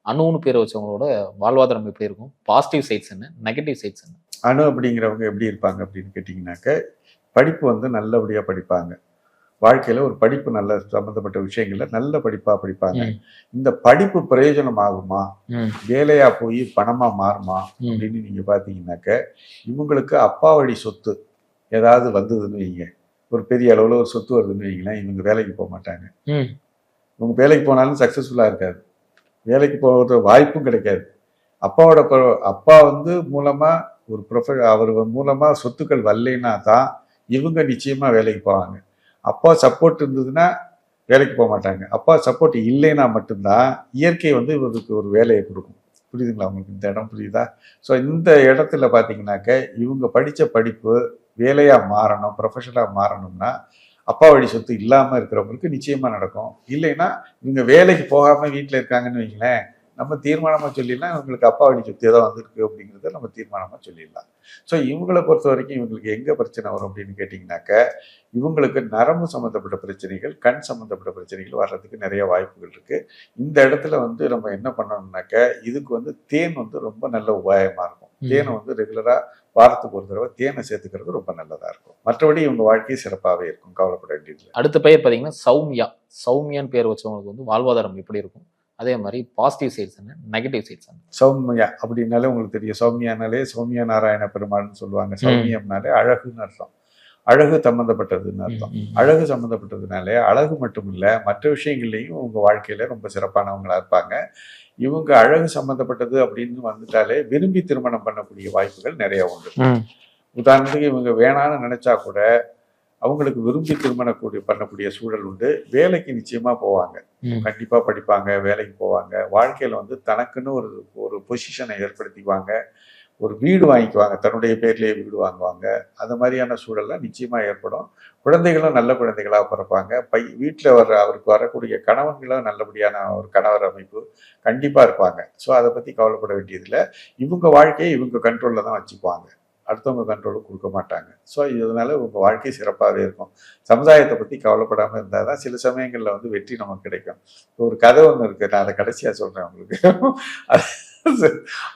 அணுன்னு பேர் வச்சவங்களோட வாழ்வாதாரம் எப்படி இருக்கும்? பாசிட்டிவ் சைட்ஸ் என்ன, நெகட்டிவ் சைட்ஸ் என்ன? அணு அப்படிங்கிறவங்க எப்படி இருப்பாங்க அப்படின்னு கேட்டிங்கனாக்க, படிப்பு வந்து நல்லபடியாக படிப்பாங்க. வாழ்க்கையில் ஒரு படிப்பு நல்ல சம்மந்தப்பட்ட விஷயங்கள்ல நல்ல படிப்பாக படிப்பாங்க. இந்த படிப்பு பிரயோஜனம் ஆகுமா, வேலையா போய் பணமாக மாறுமா அப்படின்னு நீங்கள் பார்த்தீங்கன்னாக்க, இவங்களுக்கு அப்பா வழி சொத்து ஏதாவது வந்ததுன்னு வைங்க, ஒரு பெரிய அளவில் ஒரு சொத்து வருதுன்னு வைங்களேன், இவங்க வேலைக்கு போக மாட்டாங்க. இவங்க வேலைக்கு போனாலும் சக்ஸஸ்ஃபுல்லாக இருக்காது. வேலைக்கு போகிற வாய்ப்பும் கிடைக்காது. அப்பா வந்து மூலமா அவர் மூலமா சொத்துக்கள் வரலைன்னா தான் இவங்க நிச்சயமா வேலைக்கு போவாங்க. அப்பா சப்போர்ட் இருந்ததுன்னா வேலைக்கு போக மாட்டாங்க. அப்பா சப்போர்ட் இல்லைன்னா மட்டும்தான் இயற்கை வந்து இவருக்கு ஒரு வேலையை கொடுக்கும். புரியுதுங்களா உங்களுக்கு? இந்த இடம் புரியுதா? ஸோ இந்த இடத்துல பார்த்தீங்கன்னாக்க இவங்க படித்த படிப்பு வேலையாக மாறணும், ப்ரொஃபஷனலாக மாறணும்னா அப்பா வழி சொத்து இல்லாமல் இருக்கிறவங்களுக்கு நிச்சயமாக நடக்கும். இல்லைன்னா இவங்க வேலைக்கு போகாமல் வீட்டில் இருக்காங்கன்னு வைங்களேன், நம்ம தீர்மானமாக சொல்லிடலாம் இவங்களுக்கு அப்பா வழி சொத்து ஏதோ வந்திருக்கு அப்படிங்கிறத நம்ம தீர்மானமாக சொல்லிடலாம். ஸோ இவங்களை பொறுத்த வரைக்கும் இவங்களுக்கு எங்கே பிரச்சனை வரும் அப்படின்னு கேட்டிங்கனாக்க, இவங்களுக்கு நரம்பு சம்மந்தப்பட்ட பிரச்சனைகள், கண் சம்மந்தப்பட்ட பிரச்சனைகள் வர்றதுக்கு நிறைய வாய்ப்புகள் இருக்குது. இந்த இடத்துல வந்து நம்ம என்ன பண்ணணும்னாக்க, இதுக்கு வந்து தேன் வந்து ரொம்ப நல்ல உபாயமாக இருக்கும். தேனை வந்து ரெகுலராக வாரத்துக்கு ஒரு தடவை தேனை சேர்த்துக்கிறது ரொம்ப நல்லதாக இருக்கும். மற்றபடி இவங்க வாழ்க்கை சிறப்பாகவே இருக்கும், கவலைப்பட வேண்டியதில்லை. அடுத்த பெயர் பார்த்தீங்கன்னா சௌமியான்னு பேர் வச்சவங்களுக்கு வந்து வாழ்வாதாரம் எப்படி இருக்கும்? அதே மாதிரி பாசிட்டிவ் சைட்ஸ் என்ன, நெகட்டிவ் சைட்ஸ் என்ன? சௌமியா அப்படின்னாலே உங்களுக்கு தெரியும். சௌமியானாலே சௌமியா நாராயண பெருமாள்னு சொல்லுவாங்க. சௌமியம்னாலே அழகுன்னு அர்த்தம். அழகு சம்பந்தப்பட்டதுன்னு அர்த்தம். அழகு சம்பந்தப்பட்டதுனாலே அழகு மட்டும் இல்லை, மற்ற விஷயங்கள்லையும் உங்க வாழ்க்கையில ரொம்ப சிறப்பானவங்களா இருப்பாங்க. இவங்க அழகு சம்பந்தப்பட்டது அப்படின்னு வந்துட்டாலே விரும்பி திருமணம் பண்ணக்கூடிய வாய்ப்புகள் நிறைய உண்டு. உதாரணத்துக்கு இவங்க வேணான்னு நினைச்சா கூட அவங்களுக்கு விரும்பி திருமணம் பண்ணக்கூடிய சூழல் உண்டு. வேலைக்கு நிச்சயமா போவாங்க, கண்டிப்பா படிப்பாங்க, வேலைக்கு போவாங்க. வாழ்க்கையில வந்து தனக்குன்னு ஒரு பொசிஷனை ஏற்படுத்திக்குவாங்க. ஒரு வீடு வாங்கிக்குவாங்க, தன்னுடைய பேர்லேயே வீடு வாங்குவாங்க. அந்த மாதிரியான சூழல்லாம் நிச்சயமா ஏற்படும். குழந்தைகளும் நல்ல குழந்தைகளாக பிறப்பாங்க. வீட்டில் அவருக்கு வரக்கூடிய கணவன்களும் நல்லபடியான ஒரு கணவர் அமைப்பு கண்டிப்பாக இருப்பாங்க. ஸோ அதை பற்றி கவலைப்பட வேண்டியதில்லை. இவங்க வாழ்க்கையை இவங்க கண்ட்ரோலில் தான் வச்சுக்குவாங்க, அடுத்தவங்க கண்ட்ரோலும் கொடுக்க மாட்டாங்க. ஸோ இதனால உங்கள் வாழ்க்கை சிறப்பாகவே இருக்கும். சமுதாயத்தை பற்றி கவலைப்படாமல் இருந்தால் தான் சில சமயங்களில் வந்து வெற்றி நமக்கு கிடைக்கும். ஒரு கதை ஒன்று இருக்குது, நான் அதை கடைசியாக சொல்கிறேன் உங்களுக்கு.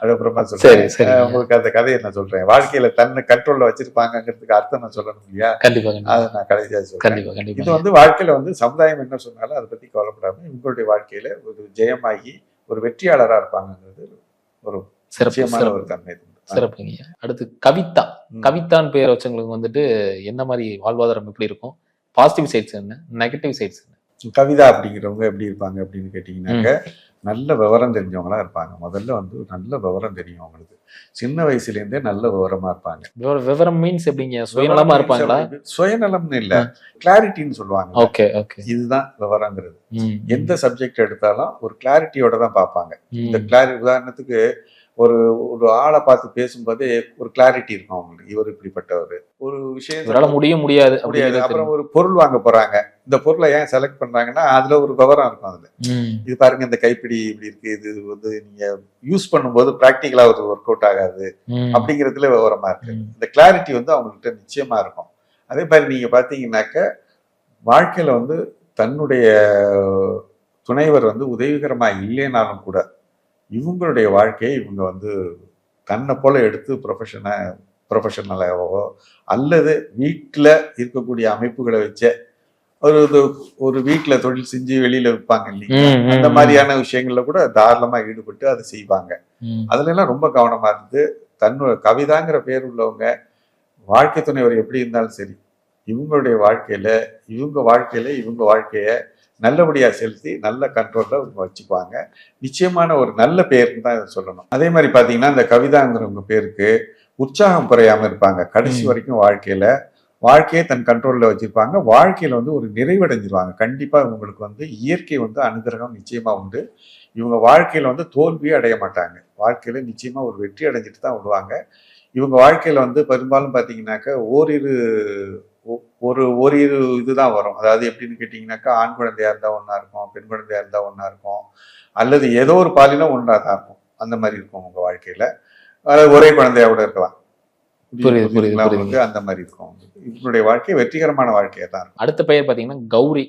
அதுக்கப்புறமா சொல்றேன் உங்களுக்கு அந்த கதையை நான் சொல்றேன். வாழ்க்கையில தன்னை கண்ட்ரோல்ல வச்சிருப்பாங்கிறதுக்கு அர்த்தம் நான் சொல்லணும் இல்லையா? அதை நான் கடைசியா சொல்றேன். இது வந்து வாழ்க்கையில வந்து சமுதாயம் என்ன சொன்னாலும் அதை பத்தி கவலைப்படாம இவங்களுடைய வாழ்க்கையில ஒரு ஜெயமாகி ஒரு வெற்றியாளரா இருப்பாங்கிறது ஒரு நிச்சயமான ஒரு தன்மை. சிறப்புங்க. அடுத்து கவிதான்னு பேர் வச்சவங்களுக்கு வந்துட்டு என்ன மாதிரி வாழ்வாதாரம் எப்படி இருக்கும்? பாசிட்டிவ் சைட்ஸ் என்ன, நெகட்டிவ் சைட்ஸ் என்ன? கவிதா அப்படிங்கிறவங்க எப்படி இருப்பாங்க அப்படின்னு கேட்டிங்கன்னாக்க நல்ல விவரம் தெரிஞ்சவங்களா இருப்பாங்க. முதல்ல வந்து நல்ல விவரம் தெரியும் அவங்களுக்கு. சின்ன வயசுலேருந்தே நல்ல விவரமா இருப்பாங்க. விவரம் மீன்ஸ் எப்படிங்க? சுயநலமா இருப்பாங்களா? சுயநலம்னு இல்ல, கிளாரிட்டின்னு சொல்லுவாங்க. Okay okay. இதுதான் விவரங்கிறது. எந்த சப்ஜெக்ட் எடுத்தாலும் ஒரு கிளாரிட்டியோட தான் பார்ப்பாங்க. இந்த உதாரணத்துக்கு ஒரு ஒரு ஆளை பார்த்து பேசும்போதே ஒரு கிளாரிட்டி இருக்கும் அவங்களுக்கு. இவர் இப்படிப்பட்டவர், ஒரு விஷயம் முடியாது. அப்புறம் ஒரு பொருள் வாங்க போறாங்க, இந்த பொருளை ஏன் செலக்ட் பண்றாங்கன்னா அதுல ஒரு விவரம் இருக்கும். அதுல இது பாருங்க, இந்த கைப்பிடி இப்படி இருக்கு, இது வந்து நீங்க யூஸ் பண்ணும்போது பிராக்டிக்கலா ஒரு ஒர்க் அவுட் ஆகாது அப்படிங்கிறதுல விவரமா இருக்கு. இந்த கிளாரிட்டி வந்து அவங்கள்ட்ட நிச்சயமா இருக்கும். அதே மாதிரி நீங்க பாத்தீங்கன்னாக்க வாழ்க்கையில வந்து தன்னுடைய துணைவர் வந்து உதவிகரமா இல்லைனாலும் கூட இவங்களுடைய வாழ்க்கையை இவங்க வந்து தன்னை போல எடுத்து ப்ரொஃபஷனலாகவோ அல்லது வீட்டில் இருக்கக்கூடிய அமைப்புகளை வச்ச ஒரு வீட்டில் தொழில் செஞ்சு வெளியில விற்பாங்க இல்லைங்களா, அந்த மாதிரியான விஷயங்கள்ல கூட தாராளமா ஈடுபட்டு அதை செய்வாங்க. அதுல எல்லாம் ரொம்ப கவனமா இருந்து தன்னோட கவிதாங்கிற பேர் உள்ளவங்க வாழ்க்கை துணைவர் எப்படி இருந்தாலும் சரி, இவங்களுடைய வாழ்க்கையில இவங்க வாழ்க்கைய நல்லபடியா செலுத்தி நல்ல கண்ட்ரோல்ல வச்சுக்குவாங்க. நிச்சயமான ஒரு நல்ல பேருன்னு தான் இதை சொல்லணும். அதே மாதிரி பாத்தீங்கன்னா இந்த கவிதாங்கிறவங்க பேருக்கு உற்சாகம் குறையாம இருப்பாங்க. கடைசி வரைக்கும் வாழ்க்கையை தன் கண்ட்ரோல்ல வச்சிருப்பாங்க. வாழ்க்கையில வந்து ஒரு நிறைவடைஞ்சிருவாங்க. கண்டிப்பா இவங்களுக்கு வந்து இயற்கை வந்து அனுகிரகம் நிச்சயமா உண்டு. இவங்க வாழ்க்கையில வந்து தோல்வியே அடைய மாட்டாங்க. வாழ்க்கையில நிச்சயமா ஒரு வெற்றி அடைஞ்சிட்டு தான் விடுவாங்க. இவங்க வாழ்க்கையில வந்து பெரும்பாலும் பாத்தீங்கன்னாக்க ஓரிரு இதுதான் வரும். அதாவது எப்படின்னு கேட்டீங்கன்னாக்கா, ஆண் குழந்தையா இருந்தா ஒன்னா இருக்கும், பெண் குழந்தையா இருந்தா ஒன்னா இருக்கும், அல்லது ஏதோ ஒரு பாலினம் ஒன்றா தான் இருக்கும். அந்த மாதிரி இருக்கும் உங்க வாழ்க்கையில. அதாவது ஒரே குழந்தையா கூட இருக்கலாம். அந்த மாதிரி இருக்கும். இவங்களுடைய வாழ்க்கை வெற்றிகரமான வாழ்க்கையா தான் இருக்கும். அடுத்த பெயர் பாத்தீங்கன்னா கௌரி.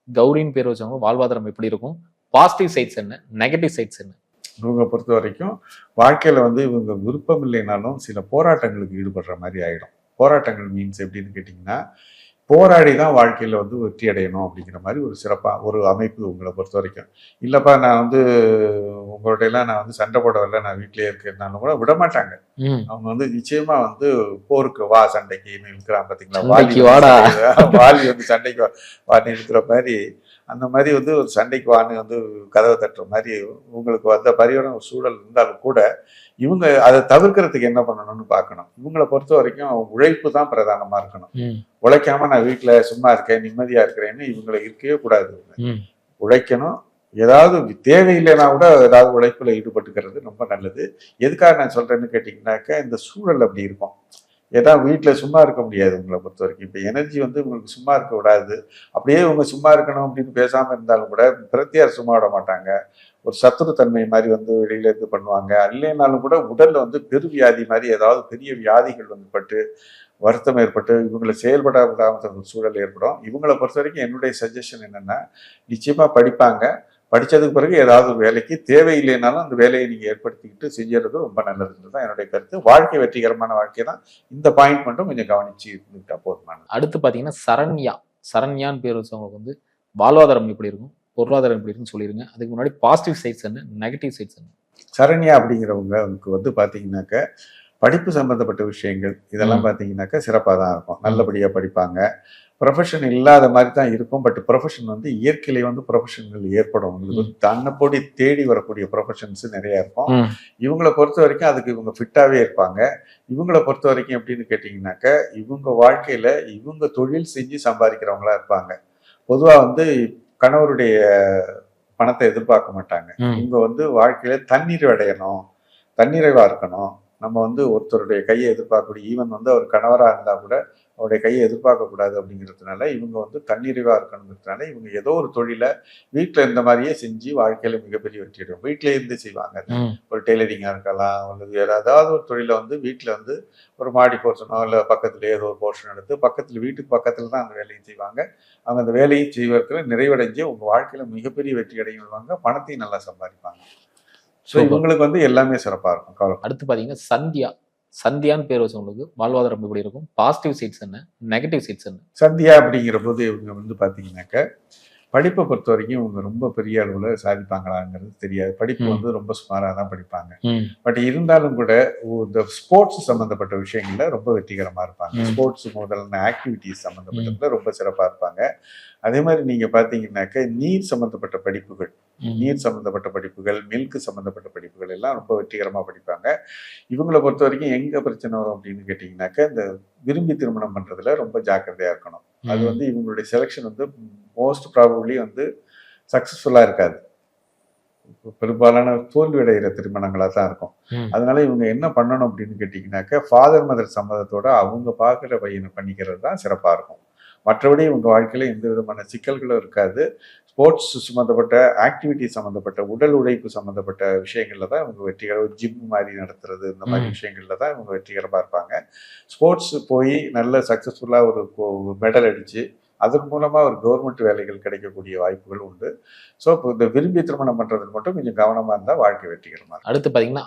கௌரின்னு பேர் வச்சவங்க வாழ்வாதாரம் எப்படி இருக்கும்? பாசிட்டிவ் சைட்ஸ் என்ன, நெகட்டிவ் சைட்ஸ் என்ன? இவங்க பொறுத்த வரைக்கும் வாழ்க்கையில வந்து இவங்க விருப்பம் இல்லைனாலும் சில போராட்டங்களுக்கு ஈடுபடுற மாதிரி ஆயிடும். போராட்டங்கள் மீன்ஸ் எப்படின்னு கேட்டிங்கன்னா, போராடி தான் வாழ்க்கையில் வந்து வெற்றி அடையணும் அப்படிங்கிற மாதிரி ஒரு சிறப்பாக ஒரு அமைப்பு உங்களை பொறுத்த வரைக்கும். இல்லைப்பா நான் வந்து உங்கள்கிட்ட எல்லாம் நான் வந்து சண்டை போட வரல, நான் வீட்டிலேயே இருக்கிறதுனாலும் கூட விட மாட்டாங்க. அவங்க வந்து நிச்சயமா வந்து போருக்கு வா சண்டைக்கு இருக்கிறான் பார்த்தீங்களா, வாலி வந்து சண்டைக்கு வான்னு இருக்கிற மாதிரி அந்த மாதிரி வந்து ஒரு சண்டைக்கு வான்னு வந்து கதவை தட்டுற மாதிரி உங்களுக்கு வந்த பரிவரம் சூழல் இருந்தாலும் கூட இவங்க அதை தவிர்க்கிறதுக்கு என்ன பண்ணணும்னு பார்க்கணும். இவங்களை பொறுத்த வரைக்கும் உழைப்பு தான் பிரதானமா இருக்கணும். உழைக்காம நான் வீட்டுல சும்மா இருக்கேன் நிம்மதியா இருக்கிறேன்னு இவங்களை இருக்கவே கூடாது. உழைக்கணும். ஏதாவது தேவையில்லைன்னா கூட ஏதாவது உழைப்புல ஈடுபட்டுக்கிறது ரொம்ப நல்லது. எதுக்காக நான் சொல்றேன்னு கேட்டீங்கன்னாக்க, இந்த சூழல் அப்படி இருக்கும். ஏன்னா வீட்டில் சும்மா இருக்க முடியாது உங்களை பொறுத்த வரைக்கும். இப்போ எனர்ஜி வந்து உங்களுக்கு சும்மா இருக்க விடாது. அப்படியே இவங்க சும்மா இருக்கணும் அப்படின்னு பேசாமல் இருந்தாலும் கூட பிரத்தியார் சும்மா விட மாட்டாங்க. ஒரு சத்துருத்தன்மை மாதிரி வந்து வெளியில இது பண்ணுவாங்க. இல்லைனாலும் கூட உடல்ல வந்து பெருவியாதி மாதிரி ஏதாவது பெரிய வியாதிகள் வந்து பட்டு வருத்தம் ஏற்பட்டு இவங்களை செயல்பட விடாம சூழல் ஏற்படும். இவங்களை பொறுத்த வரைக்கும் என்னுடைய சஜஷன் என்னன்னா, நிச்சயமா படிப்பாங்க. படித்ததுக்கு பிறகு ஏதாவது வேலைக்கு தேவையில்லைனாலும் அந்த வேலையை நீங்கள் ஏற்படுத்திக்கிட்டு செஞ்சுறது ரொம்ப நல்லதுன்றது தான் என்னுடைய கருத்து. வாழ்க்கை வெற்றிகரமான வாழ்க்கை தான். இந்த பாயிண்ட் மட்டும் கொஞ்சம் கவனிச்சு இருந்துட்டா போதுமானது. அடுத்து பார்த்தீங்கன்னா சரண்யான்னு பேர் வச்சவங்களுக்கு வந்து வாழ்வாதாரம் எப்படி இருக்கும், பொருளாதாரம் எப்படி இருக்குன்னு சொல்லிடுங்க. அதுக்கு முன்னாடி பாசிட்டிவ் சைட்ஸ் என்ன, நெகட்டிவ் சைட்ஸ் என்ன? சரண்யா அப்படிங்கிறவங்களுக்கு வந்து பார்த்தீங்கன்னாக்க படிப்பு சம்பந்தப்பட்ட விஷயங்கள் இதெல்லாம் பார்த்தீங்கன்னாக்கா சிறப்பாக தான் இருக்கும். நல்லபடியாக படிப்பாங்க. ப்ரொஃபஷன் இல்லாத மாதிரி தான் இருக்கும். பட் ப்ரொஃபஷன் வந்து இயற்கையிலே வந்து ப்ரொஃபஷன்கள் ஏற்படும். உங்களுக்கு வந்து தன்னைப்போடி தேடி வரக்கூடிய ப்ரொஃபஷன்ஸ் நிறைய இருக்கும். இவங்களை பொறுத்த வரைக்கும் அதுக்கு இவங்க ஃபிட்டாகவே இருப்பாங்க. இவங்களை பொறுத்த வரைக்கும் எப்படின்னு கேட்டிங்கனாக்க, இவங்க வாழ்க்கையில் இவங்க தொழில் செஞ்சு சம்பாதிக்கிறவங்களா இருப்பாங்க. பொதுவாக வந்து கணவருடைய பணத்தை எதிர்பார்க்க மாட்டாங்க. இவங்க வந்து வாழ்க்கையில தன்னிறைவு அடையணும், தன்னிறைவாக இருக்கணும். நம்ம வந்து ஒருத்தருடைய கையை எதிர்பார்க்கக்கூடிய, ஈவன் வந்து அவர் கணவராக இருந்தால் கூட அவருடைய கையை எதிர்பார்க்கக்கூடாது அப்படிங்கிறதுனால இவங்க வந்து தன்னிறைவாக இருக்கணுங்கிறதுனால இவங்க ஏதோ ஒரு தொழிலை வீட்டில் இருந்த மாதிரியே செஞ்சு வாழ்க்கையில் மிகப்பெரிய வெற்றி அடையும். வீட்டிலே இருந்து செய்வாங்க. ஒரு டெய்லரிங்காக இருக்கலாம், அல்லது ஏதாவது ஒரு தொழிலை வந்து வீட்டில் வந்து ஒரு மாடி போர்ஷனோ இல்லை பக்கத்துல ஏதோ ஒரு போர்ஷன் எடுத்து வீட்டுக்கு பக்கத்தில் தான் அந்த வேலையை செய்வாங்க. அவங்க அந்த வேலையை செய்வதற்கு நிறைவடைஞ்சு உங்கள் வாழ்க்கையில் மிகப்பெரிய வெற்றி அடைவாங்க, பணத்தையும் நல்லா சம்பாதிப்பாங்க. ஸோ இவங்களுக்கு வந்து எல்லாமே சிறப்பாக இருக்கும். அடுத்து பார்த்தீங்கன்னா சந்தியான்னு பேர் வச்சவங்களுக்கு வாழ்வாதாரம் எப்படி இருக்கும், பாசிட்டிவ் சைட்ஸ் என்ன, நெகட்டிவ் சைட்ஸ் என்ன? சந்தியா அப்படிங்கிற போது இவங்க வந்து பார்த்தீங்கன்னாக்க படிப்பை பொறுத்த வரைக்கும் இவங்க ரொம்ப பெரிய அளவில் சாதிப்பாங்களாங்கிறது தெரியாது. படிப்பு வந்து ரொம்ப சுமாராக தான் படிப்பாங்க. பட் இருந்தாலும் கூட இந்த ஸ்போர்ட்ஸ் சம்மந்தப்பட்ட விஷயங்கள்ல ரொம்ப வெற்றிகரமாக இருப்பாங்க. ஸ்போர்ட்ஸ் முதலான ஆக்டிவிட்டிஸ் சம்மந்தப்பட்டதுல ரொம்ப சிறப்பாக இருப்பாங்க. அதே மாதிரி நீங்கள் பார்த்தீங்கன்னாக்க நீர் சம்மந்தப்பட்ட படிப்புகள், நீர் சம்மந்தப்பட்ட படிப்புகள், மில்க் சம்மந்தப்பட்ட படிப்புகள் எல்லாம் ரொம்ப வெற்றிகரமாக படிப்பாங்க. இவங்களை பொறுத்த வரைக்கும் எங்கே பிரச்சனை வரும் அப்படின்னு கேட்டிங்கனாக்கா, இந்த விரும்பி திருமணம் பண்ணுறதுல ரொம்ப ஜாக்கிரதையாக இருக்கணும். அது வந்து இவங்களுடைய செலெக்ஷன் வந்து மோஸ்ட் ப்ராபப்ளி வந்து சக்ஸஸ்ஃபுல்லாக இருக்காது. பெரும்பாலான தோல்வி அடைகிற திருமணங்களாக தான் இருக்கும். அதனால இவங்க என்ன பண்ணணும் அப்படின்னு கேட்டிங்கனாக்கா, ஃபாதர் மதர் சம்மதத்தோட அவங்க பார்க்குற பையனை பண்ணிக்கிறது தான் சிறப்பாக இருக்கும். மற்றபடி இவங்க வாழ்க்கையில் எந்த விதமான சிக்கல்களும் இருக்காது. ஸ்போர்ட்ஸ் சம்மந்தப்பட்ட ஆக்டிவிட்டி சம்மந்தப்பட்ட உடல் உழைப்பு சம்மந்தப்பட்ட விஷயங்கள்ல தான் இவங்க வெற்றிகரம், ஜிம் மாதிரி நடத்துறது இந்த மாதிரி விஷயங்கள்ல தான் இவங்க வெற்றிகரமாக இருப்பாங்க. ஸ்போர்ட்ஸ் போய் நல்ல சக்ஸஸ்ஃபுல்லாக ஒரு மெடல் அடித்து அதன் மூலமாக ஒரு கவர்மெண்ட் வேலைகள் கிடைக்கக்கூடிய வாய்ப்புகள் உண்டு. ஸோ இப்போ இந்த விரும்பி திருமணம் பண்ணுறது மட்டும் கொஞ்சம் கவனமாக இருந்தால் வாழ்க்கை வெற்றிகரமாக. அடுத்து பார்த்தீங்கன்னா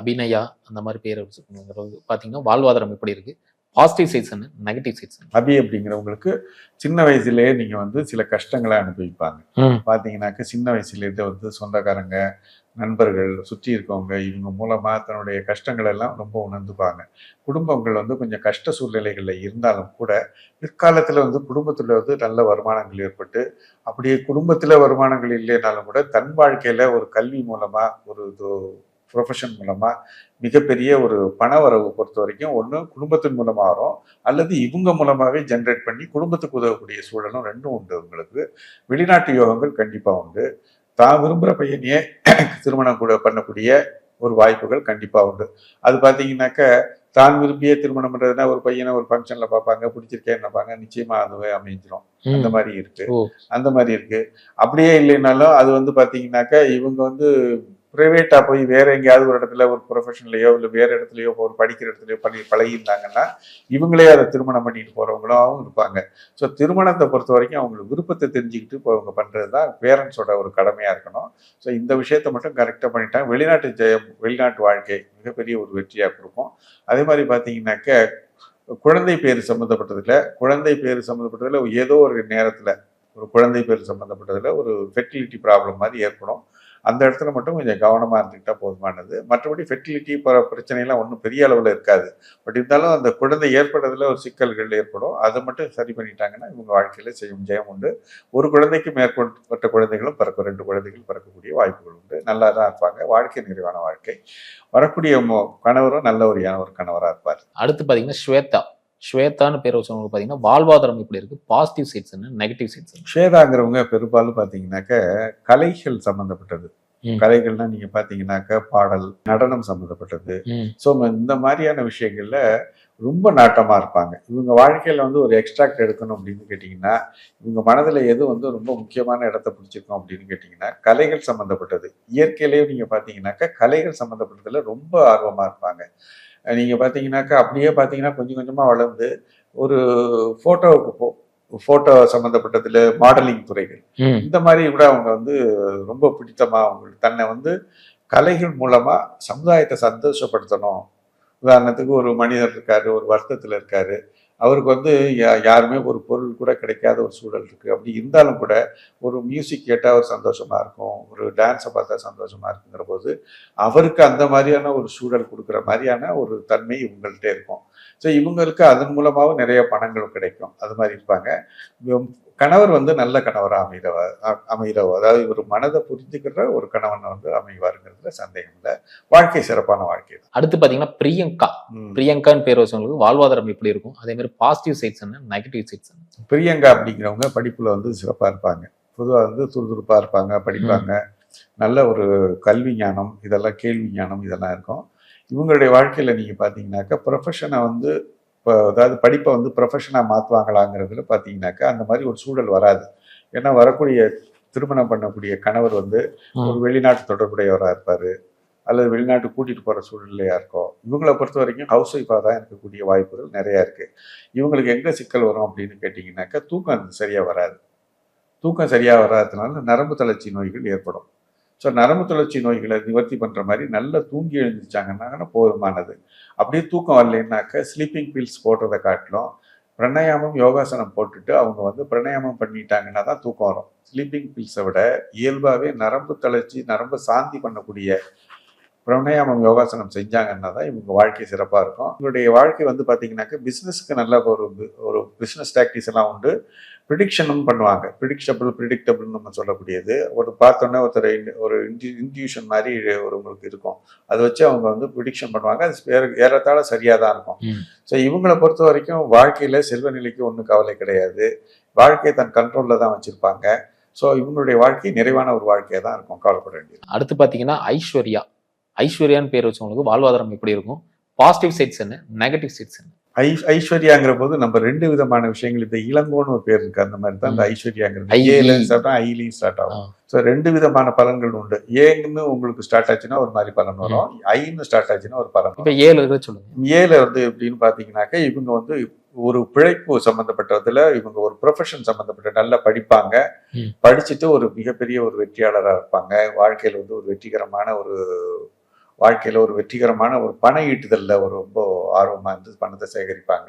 அபிநயா அந்த மாதிரி பேர் பார்த்தீங்கன்னா வாழ்வாதாரம் எப்படி இருக்கு, பாசிட்டிவ் சைட்ஸ் என்ன, நெகட்டிவ் சைட்ஸ் என்ன? அபி அப்படிங்கிறவங்களுக்கு சின்ன வயசுலேயே நீங்கள் வந்து சில கஷ்டங்களை அனுபவிப்பாங்க. பார்த்தீங்கன்னாக்க சின்ன வயசுலேருந்து வந்து சொந்தக்காரங்க, நண்பர்கள், சுற்றி இருக்கவங்க இவங்க மூலமாக தன்னுடைய கஷ்டங்கள் எல்லாம் ரொம்ப உணர்ந்துப்பாங்க. குடும்பங்கள் வந்து கொஞ்சம் கஷ்ட சூழ்நிலைகளில் இருந்தாலும் கூட பிற்காலத்தில் வந்து குடும்பத்தில் வந்து நல்ல வருமானங்கள் ஏற்பட்டு, அப்படியே குடும்பத்தில் வருமானங்கள் இல்லைனாலும் கூட தன் வாழ்க்கையில் ஒரு கல்வி மூலமாக ஒரு ப்ரொஃபஷன் மூலமாக மிகப்பெரிய ஒரு பண வரவு பொறுத்த வரைக்கும் ஒன்று குடும்பத்தின் மூலமாக வரும், அல்லது இவங்க மூலமாகவே ஜென்ரேட் பண்ணி குடும்பத்துக்கு உதவக்கூடிய சூழலும் ரெண்டும் உண்டு. உங்களுக்கு வெளிநாட்டு யோகங்கள் கண்டிப்பாக உண்டு. தான் விரும்புகிற பையனையே திருமணம் கூட பண்ணக்கூடிய ஒரு வாய்ப்புகள் கண்டிப்பாக உண்டு. அது பார்த்தீங்கன்னாக்க தான் விரும்பிய திருமணம் பண்ணுறதுனா ஒரு பையனை ஒரு ஃபங்க்ஷனில் பார்ப்பாங்க, பிடிச்சிருக்கேன்னு நினைப்பாங்க, நிச்சயமாக அதுவே அமைஞ்சிடும். அந்த மாதிரி இருக்கு. அப்படியே இல்லைனாலும் அது வந்து பார்த்தீங்கன்னாக்க இவங்க வந்து ப்ரைவேட்டாக போய் வேற எங்கேயாவது ஒரு இடத்துல ஒரு ப்ரொஃபஷன்லையோ இல்லை வேறு இடத்துலையோ ஒரு படிக்கிற இடத்துலையோ பண்ணி பழகியிருந்தாங்கன்னா இவங்களே அதை திருமணம் பண்ணிட்டு போகிறவங்களும் இருப்பாங்க. ஸோ திருமணத்தை பொறுத்த வரைக்கும் அவங்களுக்கு விருப்பத்தை தெரிஞ்சுக்கிட்டு இப்போ அவங்க பண்ணுறது தான் பேரண்ட்ஸோட ஒரு கடமையாக இருக்கணும். ஸோ இந்த விஷயத்தை மட்டும் கரெக்டாக பண்ணிட்டாங்க வெளிநாட்டு ஜெயம், வெளிநாட்டு வாழ்க்கை மிகப்பெரிய ஒரு வெற்றியாக கொடுக்கும். அதே மாதிரி பார்த்தீங்கன்னாக்க குழந்தை பேர் சம்மந்தப்பட்டதில் ஏதோ ஒரு நேரத்தில் ஒரு குழந்தை பேர் சம்மந்தப்பட்டதில் ஒரு ஃபெர்டிலிட்டி ப்ராப்ளம் மாதிரி ஏற்படும். அந்த இடத்துல மட்டும் கொஞ்சம் கவனமாக இருந்துக்கிட்டால் போதுமானது. மற்றபடி ஃபெர்டிலிட்டி பிரச்சனைலாம் ஒன்றும் பெரிய அளவில் இருக்காது. பட் இருந்தாலும் அந்த குழந்தை ஏற்படுறதுல ஒரு சிக்கல்கள் ஏற்படும். அதை மட்டும் சரி பண்ணிட்டாங்கன்னா இவங்க வாழ்க்கையில் ஜெயம் உண்டு. ஒரு குழந்தைக்கு மேற்பட்ட குழந்தைகளும் பிறக்கும், 2 குழந்தைகள் பிறக்கக்கூடிய வாய்ப்புகள் உண்டு. நல்லா தான் இருப்பாங்க. வாழ்க்கை நிறைவான வாழ்க்கை. வரக்கூடிய கணவரும் நல்ல ஒரு கணவராக இருப்பார். அடுத்து பார்த்தீங்கன்னா ஸ்வேதான்னு பேர் வச்சவங்களுக்கு பார்த்தீங்கன்னா வாழ்வாதாரம் எப்படி இருக்கு, பாசிட்டிவ் சைட்ஸ் என்ன, நெகட்டிவ் சைட்ஸ் என்ன? ஸ்வேதாங்கிறவங்க பெரும்பாலும் பார்த்தீங்கன்னாக்க கலைகள் சம்மந்தப்பட்டது. கலைகள்னா நீங்க பாத்தீங்கன்னாக்க பாடல், நடனம் சம்மந்தப்பட்டது. ஸோ இந்த மாதிரியான விஷயங்கள்ல ரொம்ப நாட்டமா இருப்பாங்க. இவங்க வாழ்க்கையில வந்து ஒரு எக்ஸ்ட்ராக்ட் எடுக்கணும் அப்படின்னு கேட்டீங்கன்னா, இவங்க மனதுல எது வந்து ரொம்ப முக்கியமான இடத்த பிடிச்சிருக்கோம் அப்படின்னு கேட்டீங்கன்னா கலைகள் சம்மந்தப்பட்டது. இயற்கையிலேயே நீங்க பாத்தீங்கன்னாக்க கலைகள் சம்மந்தப்பட்டதுல ரொம்ப ஆர்வமா இருப்பாங்க. நீங்க பாத்தீங்கன்னாக்கா அப்படியே பாத்தீங்கன்னா கொஞ்சம் கொஞ்சமா வளர்ந்து ஒரு போட்டோ சம்மந்தப்பட்டதுல மாடலிங் துறைகள் இந்த மாதிரி கூட அவங்க வந்து ரொம்ப பிடித்தமா அவங்களுக்கு தன்னை வந்து கலைகள் மூலமா சமுதாயத்தை சந்தோஷப்படுத்தணும். உதாரணத்துக்கு ஒரு மனிதர் இருக்காரு, ஒரு வருத்தத்துல இருக்காரு, அவருக்கு வந்து யாருமே ஒரு பொருள் கூட கிடைக்காத ஒரு சூழல் இருக்கு. அப்படி இருந்தாலும் கூட ஒரு மியூசிக் கேட்டால் ஒரு சந்தோஷமா இருக்கும், ஒரு டான்ஸை பார்த்தா சந்தோஷமா இருக்குங்கிற போது அவருக்கு அந்த மாதிரியான ஒரு சூழல் கொடுக்குற மாதிரியான ஒரு தன்மை இவங்கள்ட்ட இருக்கும். ஸோ இவங்களுக்கு அதன் மூலமாகவும் நிறைய பணங்களும் கிடைக்கும். அது மாதிரி இருப்பாங்க. கணவர் வந்து நல்ல கணவராக அமைகிறவ அதாவது ஒரு மனதை புரிஞ்சுக்கிற ஒரு கணவன் வந்து அமைவாருங்கிறதுல சந்தேகம் இல்லை. வாழ்க்கை சிறப்பான வாழ்க்கை. அடுத்து பாத்தீங்கன்னா பிரியங்கான்னு பேர் வச்சவங்களுக்கு வாழ்வாதாரம் எப்படி இருக்கும், அதே மாதிரி பாசிட்டிவ் சைட்ஸ் என்ன, நெகட்டிவ் சைட்ஸ் என்ன? பிரியங்கா அப்படிங்கிறவங்க படிப்புல வந்து சிறப்பா இருப்பாங்க. பொதுவாக வந்து துருதுருப்பா இருப்பாங்க, படிப்பாங்க, நல்ல ஒரு கல்வி ஞானம், இதெல்லாம் கேள்வி ஞானம் இதெல்லாம் இருக்கும். இவங்களுடைய வாழ்க்கையில நீங்க பாத்தீங்கன்னாக்கா ப்ரொஃபஷனை வந்து அதாவது படிப்பை வந்து ப்ரொஃபஷனாக மாற்றுவாங்களாங்கிறதுல பார்த்தீங்கன்னாக்கா அந்த மாதிரி ஒரு சூழல் வராது. ஏன்னா வரக்கூடிய திருமணம் பண்ணக்கூடிய கணவர் வந்து ஒரு வெளிநாட்டு தொடர்புடையவராக இருப்பார், அல்லது வெளிநாட்டு கூட்டிகிட்டு போகிற சூழ்நிலையாக இருக்கும். இவங்களை பொறுத்த வரைக்கும் ஹவுஸ் ஒய்ஃபாக தான் இருக்கக்கூடிய வாய்ப்புகள் நிறையா இருக்குது. இவங்களுக்கு எங்கே சிக்கல் வரும் அப்படின்னு கேட்டிங்கனாக்கா தூக்கம் சரியாக வராது. தூக்கம் சரியாக வராததுனால நரம்பு தளர்ச்சி நோய்கள் ஏற்படும். ஸோ நரம்பு தளர்ச்சி நோய்களை நிவர்த்தி பண்ணுற மாதிரி நல்லா தூங்கி எழுந்திரிச்சாங்கன்னா போதுமானது. அப்படியே தூக்கம் வரலைன்னாக்க ஸ்லீப்பிங் பில்ஸ் போடுறதை காட்டிலும் பிராணாயாமம் யோகாசனம் போட்டுட்டு அவங்க வந்து பிராணாயாமம் பண்ணிட்டாங்கன்னா தான் தூக்கம் வரும். ஸ்லீப்பிங் பில்ஸை விட இயல்பாகவே நரம்பு தளர்ச்சி, நரம்பு சாந்தி பண்ணக்கூடிய பிராணாயாமம் யோகாசனம் செஞ்சாங்கன்னா தான் இவங்க வாழ்க்கை சிறப்பாக இருக்கும். இவங்களுடைய வாழ்க்கை வந்து பார்த்தீங்கன்னாக்க பிஸ்னஸ்க்கு நல்ல ஒரு பிஸ்னஸ் டாக்டிஸ் எல்லாம் உண்டு. ப்ரிடிக்ஷனும் பண்ணுவாங்க. ப்ரிடிக்டபிள்னு நம்ம சொல்லக்கூடியது. பார்த்தோன்னே ஒருத்தர் ஒரு இன்ட்யூஷன் மாதிரி உங்களுக்கு இருக்கும். அதை வச்சு அவங்க வந்து ப்ரிடிக்ஷன் பண்ணுவாங்க. அது ஏறத்தாழ சரியாக தான் இருக்கும். ஸோ இவங்களை பொறுத்த வரைக்கும் வாழ்க்கையில் செல்வ நிலைக்கு ஒன்றும் கவலை கிடையாது. வாழ்க்கையை தன் கண்ட்ரோலில் தான் வச்சுருப்பாங்க. ஸோ இவங்களுடைய வாழ்க்கை நிறைவான ஒரு வாழ்க்கையாக தான் இருக்கும், கவலைப்பட வேண்டியது. அடுத்து பார்த்தீங்கன்னா ஐஸ்வர்யான்னு பேர் வச்சவங்களுக்கு வாழ்வாதாரம் எப்படி இருக்கும்? பாசிட்டிவ் சைட்ஸ் என்ன, நெகட்டிவ் சைட்ஸ் என்ன? ஐஸ்வர்யாங்கிற போது நம்ம 2 விதமான விஷயங்கள், இந்த இளங்கோன்னு ஒரு பேர் இருக்கு, அந்த மாதிரி தான் இந்த ஐஸ்வர்யாங்கிறது. ஏலையும் ஸ்டார்ட் ஆகும், ஐலையும் ஸ்டார்ட் ஆகும். ஸோ 2 விதமான பலன்கள் உண்டு. ஏன்னு உங்களுக்கு ஸ்டார்ட் ஆச்சுன்னா ஒரு மாதிரி பலன் வரும், ஐன்னு ஸ்டார்ட் ஆச்சுன்னா ஒரு பலன். இப்போ 7 சொல்லுங்க. 7 வந்து எப்படின்னு பார்த்தீங்கன்னாக்கா, இவங்க வந்து ஒரு பிழைப்பு சம்பந்தப்பட்டதுல, இவங்க ஒரு ப்ரொஃபஷன் சம்பந்தப்பட்ட நல்லா படிப்பாங்க. படிச்சுட்டு ஒரு மிகப்பெரிய ஒரு வெற்றியாளராக இருப்பாங்க. வாழ்க்கையில் வந்து ஒரு வெற்றிகரமான ஒரு பண ஈட்டுதலில் ஒரு ரொம்ப ஆர்வமாக இருந்து பணத்தை சேகரிப்பாங்க.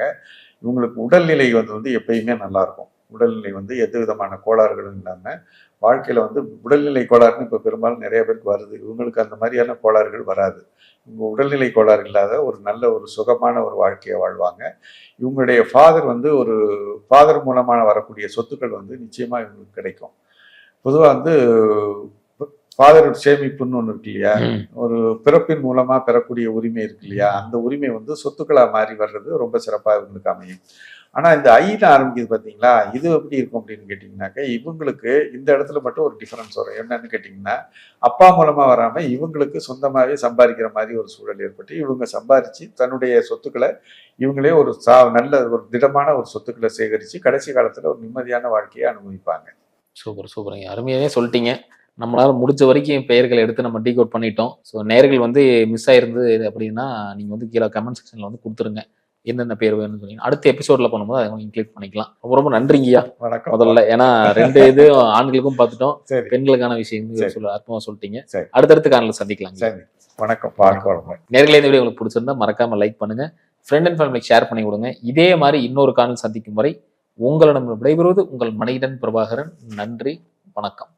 இவங்களுக்கு உடல்நிலை வந்து எப்பயுமே நல்லாயிருக்கும். உடல்நிலை வந்து எந்த விதமான கோளாறுகளும் இல்லாமல், வாழ்க்கையில் வந்து உடல்நிலை கோளாறுன்னு இப்போ பெரும்பாலும் நிறைய பேருக்கு வருது. இவங்களுக்கு அந்த மாதிரியான கோளாறுகள் வராது. இவங்க உடல்நிலை கோளாறு இல்லாத ஒரு நல்ல ஒரு சுகமான ஒரு வாழ்க்கையை வாழ்வாங்க. இவங்களுடைய ஃபாதர் மூலமான வரக்கூடிய சொத்துக்கள் வந்து நிச்சயமாக இவங்களுக்கு கிடைக்கும். பொதுவாக வந்து ஃபாதர் சேமிப்புன்னு ஒன்று இருக்கு இல்லையா, ஒரு பிறப்பின் மூலமா பெறக்கூடிய உரிமை இருக்கு இல்லையா, அந்த உரிமை வந்து சொத்துக்களா மாறி வர்றது ரொம்ப சிறப்பாக இவங்களுக்கு அமையும். ஆனா இந்த ஐன்னு ஆரம்பிக்குது பார்த்தீங்களா, இது எப்படி இருக்கும் அப்படின்னு கேட்டிங்கனாக்கா, இவங்களுக்கு இந்த இடத்துல மட்டும் ஒரு டிஃபரன்ஸ் வரும். என்னன்னு கேட்டிங்கன்னா, அப்பா மூலமா வராம இவங்களுக்கு சொந்தமாகவே சம்பாதிக்கிற மாதிரி ஒரு சூழல் ஏற்பட்டு, இவங்க சம்பாதிச்சு தன்னுடைய சொத்துக்களை இவங்களே நல்ல ஒரு திடமான ஒரு சொத்துக்களை சேகரித்து கடைசி காலத்துல ஒரு நிம்மதியான வாழ்க்கையை அனுபவிப்பாங்க. சூப்பருங்க, அருமையாவே சொல்லிட்டீங்க. நம்மளால முடிஞ்ச வரைக்கும் பெயர்கள் எடுத்து நம்ம டீகோட் பண்ணிட்டோம். ஸோ நேயர்கள் வந்து மிஸ் ஆயிருந்து அப்படின்னா நீங்க வந்து கீழே கமெண்ட் செக்ஷன்ல வந்து கொடுத்துருங்க, என்னென்ன பேர் வேணும்னு சொல்லி. அடுத்த எபிசோட்ல பண்ணும்போது அதை இன்க்ளூட் பண்ணிக்கலாம். ரொம்ப ரொம்ப நன்றிங்கய்யா. வணக்கம். முதல்ல ஏன்னா 2 இது ஆண்களுக்கும் பார்த்துட்டோம், பெண்களுக்கான விஷயம் அர்த்தமா சொல்லிட்டீங்க. அடுத்தடுத்து காணொலியில் சந்திக்கலாம். வணக்கம். நேயர்களே, இந்த வீடியோ உங்களுக்கு பிடிச்சிருந்தா மறக்காம லைக் பண்ணுங்க, ஃப்ரெண்ட் அண்ட் ஃபேமிலிக்கு ஷேர் பண்ணி கொடுங்க. இதே மாதிரி இன்னொரு காணொலி சந்திக்கும் வரை உங்களிடம் விடைபெறுவது உங்கள் மணிகண்டன் பிரபாகரன். நன்றி, வணக்கம்.